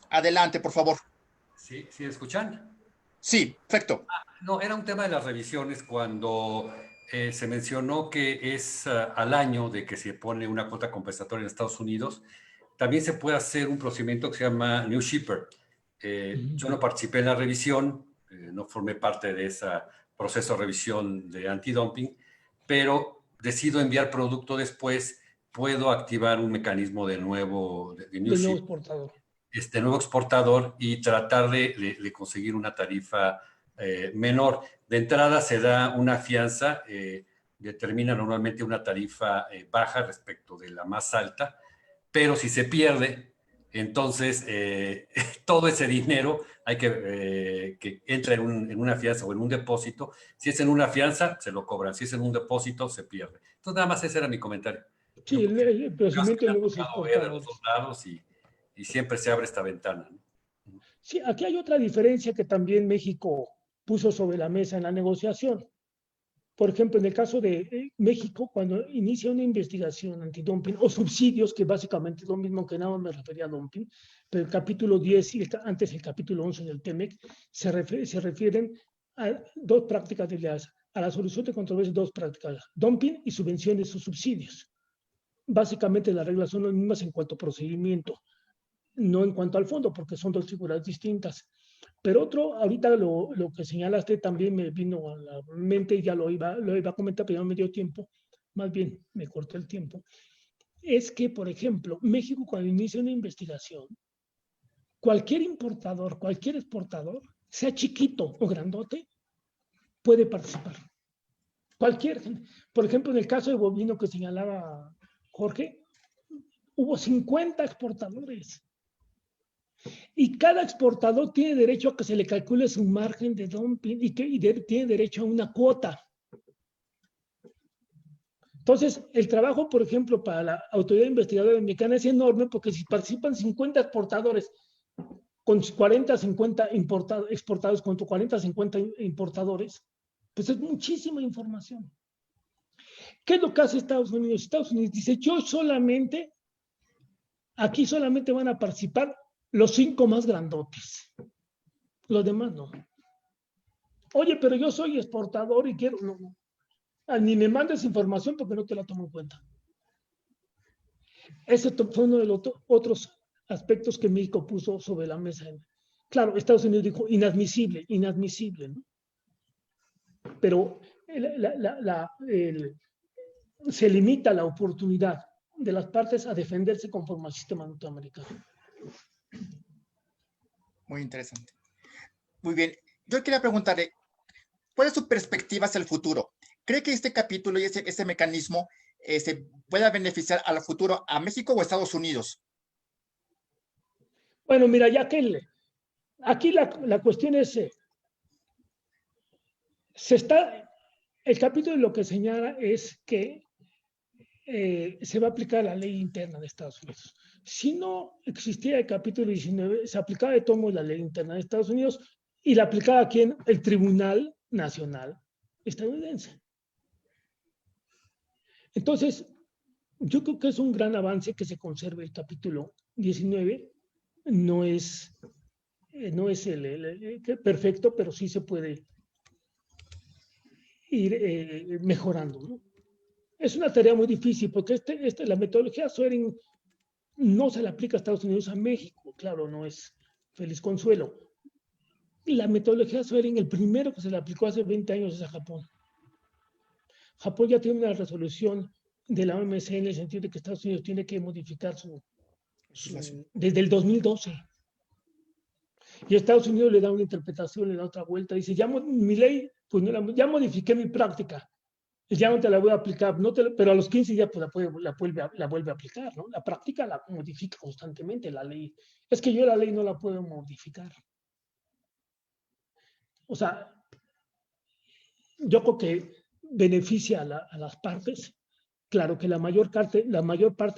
Adelante, por favor. ¿Sí escuchan? Sí, perfecto. No, era un tema de las revisiones cuando se mencionó que es al año de que se pone una cuota compensatoria en Estados Unidos. También se puede hacer un procedimiento que se llama New Shipper. Yo no participé en la revisión, no formé parte de ese proceso de revisión de antidumping, pero decido enviar producto después, puedo activar un mecanismo de nuevo New Shipper, exportador. Nuevo exportador y tratar de conseguir una tarifa menor. De entrada se da una fianza, determina normalmente una tarifa baja respecto de la más alta, pero si se pierde, Entonces, todo ese dinero hay que entra en una fianza o en un depósito. Si es en una fianza, se lo cobran. Si es en un depósito, se pierde. Entonces, nada más ese era mi comentario. Sí, el procedimiento de nuevos Ver de exportadores. los dos lados y siempre se abre esta ventana, ¿no? Sí, aquí hay otra diferencia que también México puso sobre la mesa en la negociación. Por ejemplo, en el caso de México, cuando inicia una investigación antidumping o subsidios, que básicamente es lo mismo, que nada me refería a dumping, pero el capítulo 10 y antes el capítulo 11 del TEMEC se refieren a dos prácticas desleales, a la solución de controversias, dos prácticas, dumping y subvenciones o subsidios. Básicamente las reglas son las mismas en cuanto a procedimiento, no en cuanto al fondo, porque son dos figuras distintas. Pero otro, ahorita lo que señalaste también me vino a la mente, ya lo iba a comentar, pero no me dio tiempo, más bien me cortó el tiempo, es que, por ejemplo, México cuando inicia una investigación, cualquier importador, cualquier exportador, sea chiquito o grandote, puede participar. Cualquier, por ejemplo, en el caso de bovino que señalaba Jorge, hubo 50 exportadores. Y cada exportador tiene derecho a que se le calcule su margen de dumping y tiene derecho a una cuota. Entonces, el trabajo, por ejemplo, para la Autoridad Investigadora Mexicana es enorme porque si participan 50 exportadores con 40, 50 exportados contra 40, 50 importadores, pues es muchísima información. ¿Qué es lo que hace Estados Unidos? Estados Unidos dice, aquí solamente van a participar los 5 más grandotes. Los demás no. Oye, pero yo soy exportador y quiero... No. Ni me mandes información porque no te la tomo en cuenta. Ese fue uno de los otros aspectos que México puso sobre la mesa. Claro, Estados Unidos dijo inadmisible, ¿no? Pero se limita la oportunidad de las partes a defenderse conforme al sistema norteamericano. Muy interesante. Muy bien. Yo quería preguntarle, ¿cuál es su perspectiva hacia el futuro? ¿Cree que este capítulo y ese mecanismo pueda beneficiar al futuro a México o a Estados Unidos? Bueno, mira, ya que aquí la cuestión es, el capítulo lo que señala es que se va a aplicar la ley interna de Estados Unidos. Si no existiera el capítulo 19, se aplicaba de todo modo la ley interna de Estados Unidos y la aplicaba aquí en el Tribunal Nacional estadounidense. Entonces, yo creo que es un gran avance que se conserve el capítulo 19. No es el perfecto, pero sí se puede ir mejorando, ¿no? Es una tarea muy difícil porque la metodología Swearing no se le aplica a Estados Unidos, a México, claro, no es feliz consuelo. La metodología Swearing, el primero que se le aplicó hace 20 años es a Japón. Japón ya tiene una resolución de la OMC en el sentido de que Estados Unidos tiene que modificar desde el 2012. Y Estados Unidos le da una interpretación, le da otra vuelta, dice, mi ley, pues ya modifiqué mi práctica, ya no te la voy a aplicar, pero a los 15 días pues, la vuelve a aplicar, ¿no? La práctica la modifica constantemente, la ley. Es que yo la ley no la puedo modificar. O sea, yo creo que beneficia a las partes. Claro que la mayor parte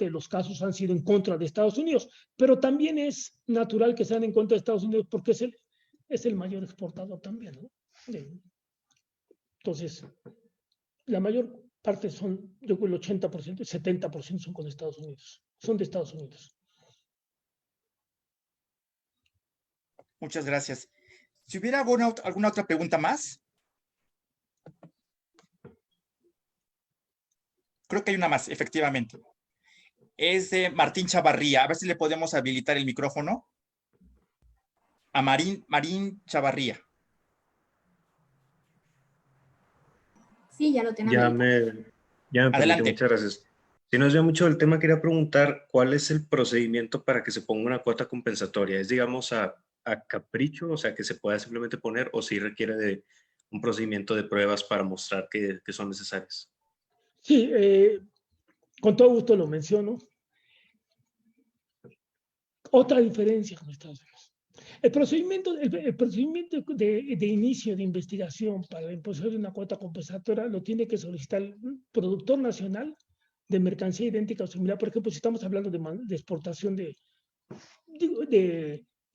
de los casos han sido en contra de Estados Unidos, pero también es natural que sean en contra de Estados Unidos porque es el mayor exportador también, ¿no? Entonces, la mayor parte son, yo creo el 80%, el 70% son con Estados Unidos, son de Estados Unidos. Muchas gracias. Si hubiera alguna otra pregunta más. Creo que hay una más, efectivamente. Es de Martín Chavarría. A ver si le podemos habilitar el micrófono. A Marín Chavarría. Sí, ya lo tengo. Ya me Adelante. muchas gracias. Si no es ya mucho del tema, quería preguntar cuál es el procedimiento para que se ponga una cuota compensatoria. ¿Es, digamos, a capricho, o sea, que se pueda simplemente poner, o si requiere de un procedimiento de pruebas para mostrar que son necesarias? Sí, con todo gusto lo menciono. Otra diferencia con Estados Unidos. El procedimiento de inicio de investigación para la imposición de una cuota compensatoria lo tiene que solicitar el productor nacional de mercancía idéntica o similar. Por ejemplo, si estamos hablando de exportación de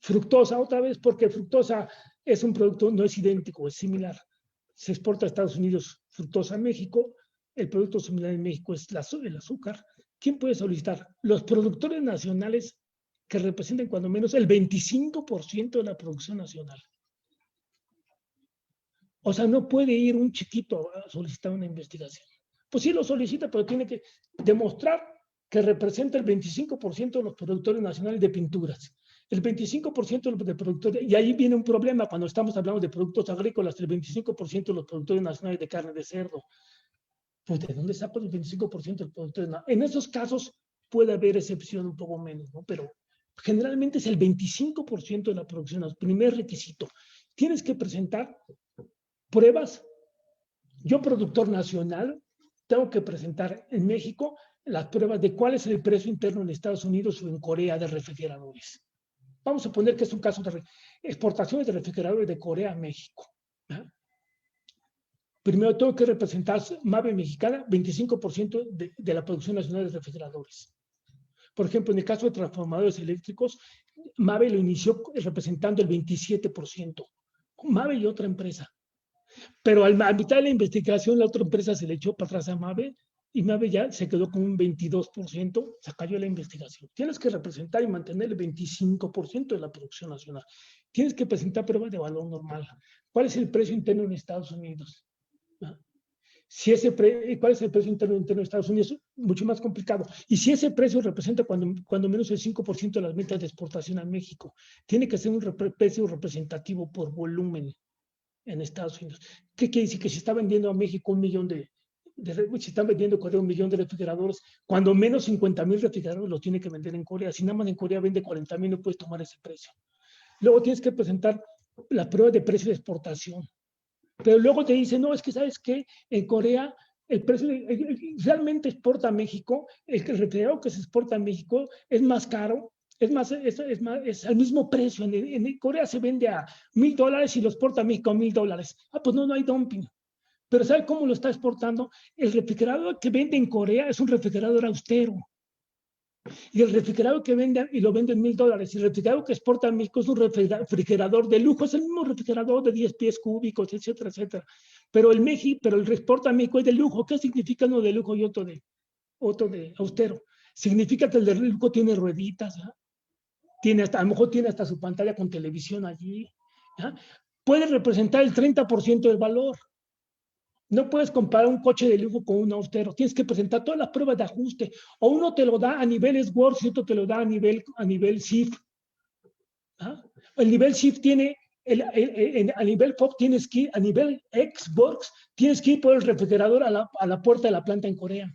fructosa, otra vez, porque fructosa es un producto, no es idéntico, es similar. Se exporta a Estados Unidos fructosa a México, el producto similar en México es el azúcar. ¿Quién puede solicitar? Los productores nacionales que representen cuando menos el 25% de la producción nacional. O sea, no puede ir un chiquito a solicitar una investigación. Pues sí lo solicita, pero tiene que demostrar que representa el 25% de los productores nacionales de pinturas. El 25% de productores, y ahí viene un problema cuando estamos hablando de productos agrícolas, el 25% de los productores nacionales de carne de cerdo. Pues ¿de dónde saco el 25% del productor nacional? En esos casos puede haber excepción un poco menos, ¿no? Pero generalmente es el 25% de la producción. El primer requisito. Tienes que presentar pruebas. Yo, productor nacional, tengo que presentar en México las pruebas de cuál es el precio interno en Estados Unidos o en Corea de refrigeradores. Vamos a poner que es un caso de exportaciones de refrigeradores de Corea a México. ¿Ah? Primero tengo que representar MABE mexicana, 25% de la producción nacional de refrigeradores. Por ejemplo, en el caso de transformadores eléctricos, MABE lo inició representando el 27%. MABE y otra empresa. Pero a mitad de la investigación, la otra empresa se le echó para atrás a MABE y MABE ya se quedó con un 22%, se cayó la investigación. Tienes que representar y mantener el 25% de la producción nacional. Tienes que presentar pruebas de valor normal. ¿Cuál es el precio interno en Estados Unidos? ¿Cuál es el precio interno de Estados Unidos? Mucho más complicado. Y si ese precio representa cuando menos el 5% de las ventas de exportación a México, tiene que ser un precio representativo por volumen en Estados Unidos. ¿Qué quiere decir? Que si está vendiendo a México 1 millón si están vendiendo Corea 1 millón de refrigeradores, cuando menos 50,000 refrigeradores los tiene que vender en Corea. Si nada más en Corea vende 40,000, no puedes tomar ese precio. Luego tienes que presentar la prueba de precio de exportación. Pero luego te dicen, no, es que ¿sabes qué? En Corea el precio realmente exporta a México, el refrigerador que se exporta a México es más caro, es al mismo precio. En Corea se vende a $1,000 y lo exporta a México a $1,000. Ah, pues no hay dumping. Pero ¿sabe cómo lo está exportando? El refrigerador que vende en Corea es un refrigerador austero. Y el refrigerador que vende y lo vende en $1,000. Y el refrigerador que exporta a México es un refrigerador de lujo, es el mismo refrigerador de 10 pies cúbicos, etcétera, etcétera. Pero el exporta a México es de lujo. ¿Qué significa uno de lujo y otro de austero? Significa que el de lujo tiene rueditas, ¿ya? A lo mejor tiene hasta su pantalla con televisión allí, ¿ya? Puede representar el 30% del valor. No puedes comparar un coche de lujo con un austero. Tienes que presentar todas las pruebas de ajuste. O uno te lo da a nivel SWORS y otro te lo da a nivel SIF. ¿Ah? El nivel SIF tiene, a nivel FOB tienes que ir, a nivel Xbox tienes que ir por el refrigerador a la puerta de la planta en Corea.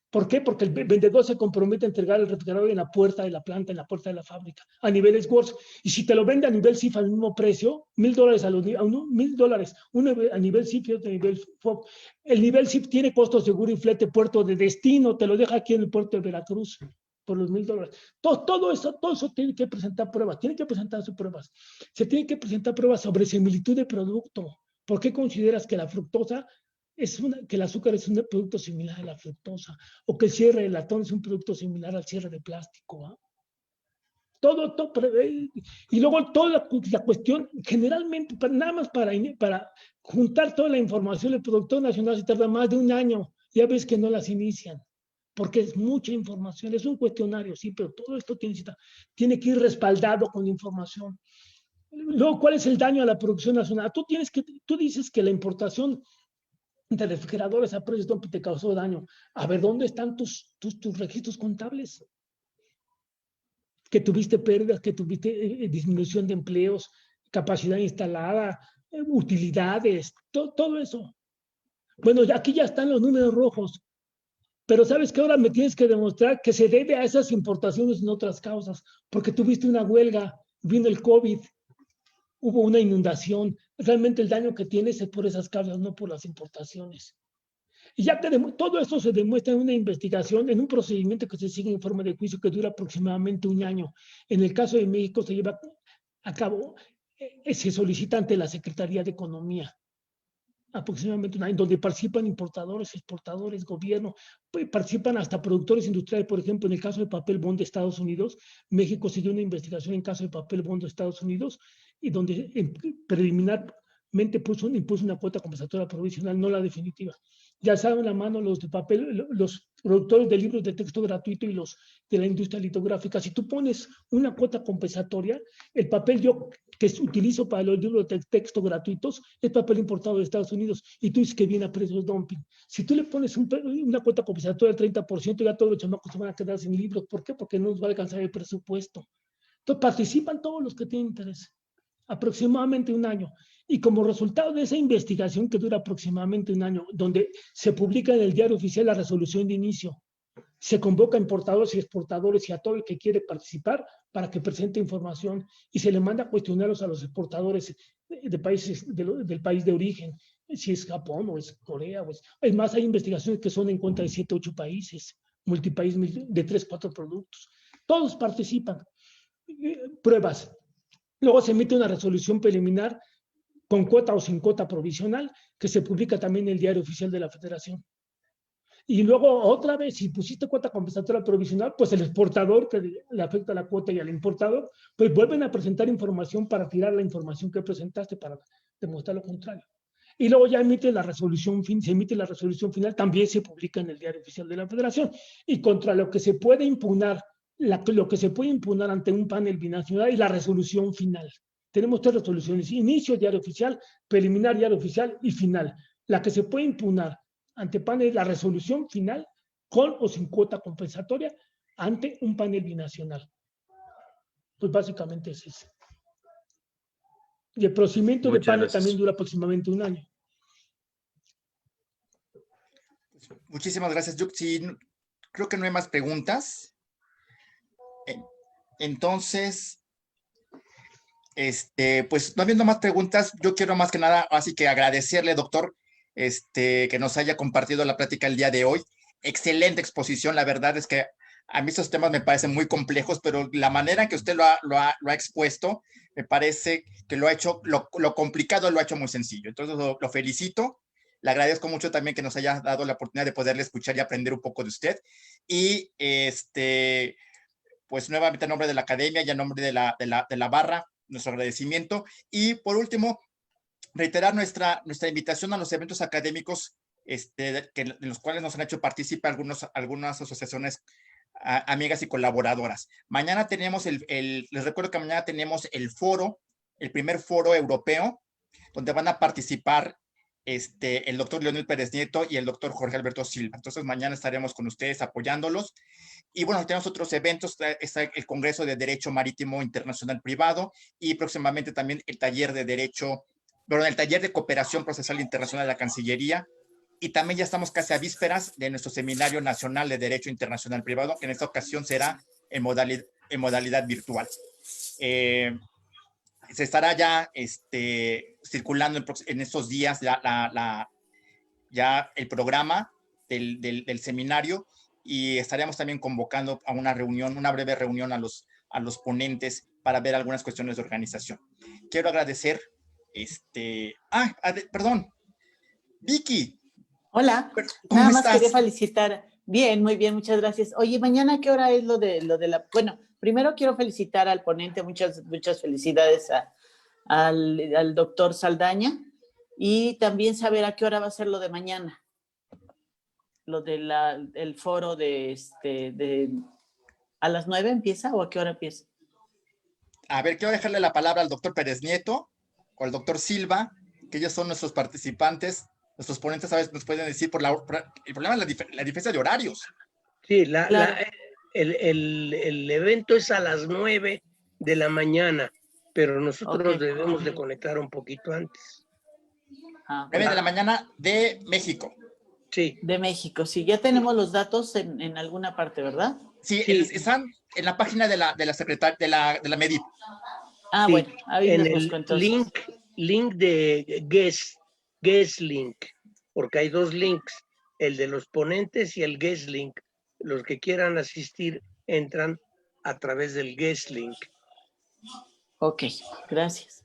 ¿Por qué? Porque el vendedor se compromete a entregar el refrigerador en la puerta de la planta, en la puerta de la fábrica, a nivel SWORS. Y si te lo vende a nivel CIF al mismo precio, $1,000 uno a nivel CIF y otro a nivel FOB. El nivel CIF tiene costo seguro y flete puerto de destino, te lo deja aquí en el puerto de Veracruz por los $1,000. Todo eso tiene que presentar pruebas, tiene que presentar sus pruebas. Se tiene que presentar pruebas sobre similitud de producto. ¿Por qué consideras que la fructosa que el azúcar es un producto similar a la fructosa, o que el cierre de latón es un producto similar al cierre de plástico? ¿Eh? Y luego toda la cuestión, generalmente, nada más para juntar toda la información, el productor nacional se tarda más de 1 año. Ya ves que no las inician, porque es mucha información, es un cuestionario, sí, pero todo esto tiene que ir respaldado con información. Luego, ¿cuál es el daño a la producción nacional? Tú dices que la importación de refrigeradores a precios te causó daño. A ver, ¿dónde están tus registros contables? Que tuviste pérdidas, que tuviste disminución de empleos, capacidad instalada, utilidades, todo eso. Bueno, aquí ya están los números rojos, pero ¿sabes qué? Ahora me tienes que demostrar que se debe a esas importaciones en otras causas, porque tuviste una huelga, vino el COVID, hubo una inundación. Realmente el daño que tienes es por esas causas, no por las importaciones. Y ya tenemos, todo esto se demuestra en una investigación, en un procedimiento que se sigue en forma de juicio que dura aproximadamente 1 año. En el caso de México se lleva a cabo, se solicita ante la Secretaría de Economía, aproximadamente 1 año, donde participan importadores, exportadores, gobierno, participan hasta productores industriales. Por ejemplo, en el caso de papel bond de Estados Unidos, México siguió una investigación en caso de papel bond de Estados Unidos, y donde preliminarmente impuso una cuota compensatoria provisional, no la definitiva. Ya saben la mano los de papel, los productores de libros de texto gratuito y los de la industria litográfica. Si tú pones una cuota compensatoria, el papel que utilizo para los libros de texto gratuitos es papel importado de Estados Unidos, y tú dices que viene a precios dumping. Si tú le pones una cuota compensatoria del 30%, ya todos los chamacos se van a quedar sin libros. ¿Por qué? Porque no nos va a alcanzar el presupuesto. Entonces participan todos los que tienen interés, aproximadamente 1 año. Y como resultado de esa investigación que dura aproximadamente 1 año, donde se publica en el Diario Oficial la resolución de inicio, se convoca a importadores y exportadores y a todo el que quiere participar para que presente información, y se le manda cuestionarios a los exportadores de países del país de origen, si es Japón o es Corea. Es más, hay investigaciones que son en cuenta de 7, 8 países, multipaís de 3, 4 productos. Todos participan. Pruebas. Luego se emite una resolución preliminar con cuota o sin cuota provisional, que se publica también en el Diario Oficial de la Federación. Y luego otra vez, si pusiste cuota compensatoria provisional, pues el exportador, que le afecta la cuota, y al importador, pues vuelven a presentar información para tirar la información que presentaste para demostrar lo contrario. Y luego ya se emite la resolución final, también se publica en el Diario Oficial de la Federación. Y contra lo que se puede impugnar, lo que se puede impugnar ante un panel binacional, y la resolución final. Tenemos 3 resoluciones: inicio, Diario Oficial; preliminar, Diario Oficial; y final. La que se puede impugnar ante panel es la resolución final, con o sin cuota compensatoria, ante un panel binacional. Pues básicamente es eso. Y el procedimiento de panel también dura aproximadamente 1 año. Muchísimas gracias. Yo sí, creo que no hay más preguntas. Entonces, pues no habiendo más preguntas, yo quiero más que nada, así que agradecerle, doctor, que nos haya compartido la plática el día de hoy. Excelente exposición. La verdad es que a mí estos temas me parecen muy complejos, pero la manera en que usted lo ha expuesto, me parece que lo ha hecho, lo complicado lo ha hecho muy sencillo. Entonces lo felicito. Le agradezco mucho también que nos haya dado la oportunidad de poderle escuchar y aprender un poco de usted. Y pues nuevamente en nombre de la academia y en nombre de la barra, nuestro agradecimiento. Y por último, reiterar nuestra invitación a los eventos académicos en los cuales nos han hecho partícipe algunas asociaciones amigas y colaboradoras. Mañana tenemos les recuerdo que mañana tenemos el primer foro europeo, donde van a participar el doctor Leonel Pérez Nieto y el doctor Jorge Alberto Silva. Entonces mañana estaremos con ustedes apoyándolos. Y bueno, tenemos otros eventos. Está el Congreso de Derecho Marítimo Internacional Privado, y próximamente también el taller de Cooperación Procesal Internacional de la Cancillería. Y también ya estamos casi a vísperas de nuestro Seminario Nacional de Derecho Internacional Privado, que en esta ocasión será en modalidad virtual. Se estará ya circulando en estos días ya el programa del seminario, y estaremos también convocando a una breve reunión a los ponentes para ver algunas cuestiones de organización. Quiero agradecer, perdón, Vicky. Hola, ¿Cómo nada más estás? quería felicitar. Bien, muy bien, muchas gracias. Oye, mañana, ¿qué hora es lo de la? Bueno, primero quiero felicitar al ponente, muchas felicidades al doctor Saldaña, y también saber a qué hora va a ser lo de mañana, lo del foro ¿a las 9 empieza o a qué hora empieza? A ver, quiero dejarle la palabra al doctor Pérez Nieto o al doctor Silva, que ellos son nuestros participantes. Nuestros ponentes, ¿sabes? Nos pueden decir el problema es la diferencia de horarios. Sí, Claro. el evento es a las 9 de la mañana, pero nosotros debemos de conectar un poquito antes. 9 de la mañana de México. Sí. De México, sí. Ya tenemos los datos en alguna parte, ¿verdad? Sí, están en la página de la secretaria de la MEDIP. Ah, sí. Bueno, ahí en les el busco entonces. link de Guest Link, porque hay 2 links. el de los ponentes y el guest link. Los que quieran asistir entran a través del guest link. Ok, gracias.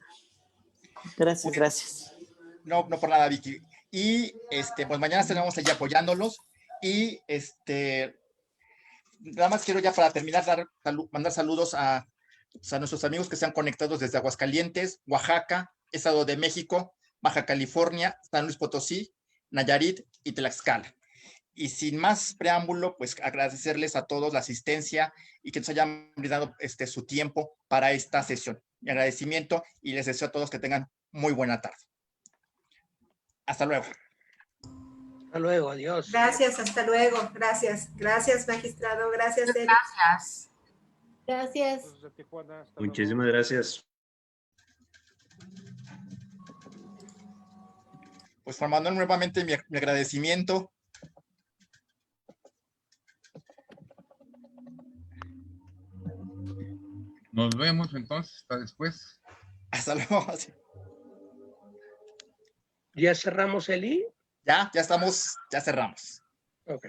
Gracias. No por nada, Vicky. Y pues mañana estaremos allí apoyándolos. Y nada más quiero ya para terminar mandar saludos a nuestros amigos que se han conectado desde Aguascalientes, Oaxaca, Estado de México, Baja California, San Luis Potosí, Nayarit y Tlaxcala. Y sin más preámbulo, pues agradecerles a todos la asistencia y que nos hayan brindado su tiempo para esta sesión. Mi agradecimiento y les deseo a todos que tengan muy buena tarde. Hasta luego. Hasta luego, adiós. Gracias, hasta luego. Gracias, magistrado. Gracias, Eric. Gracias. Muchísimas gracias. Pues Juan Manuel, nuevamente mi agradecimiento. Nos vemos entonces, hasta después. Hasta luego. ¿Ya cerramos, Eli? Ya estamos, ya cerramos. Ok.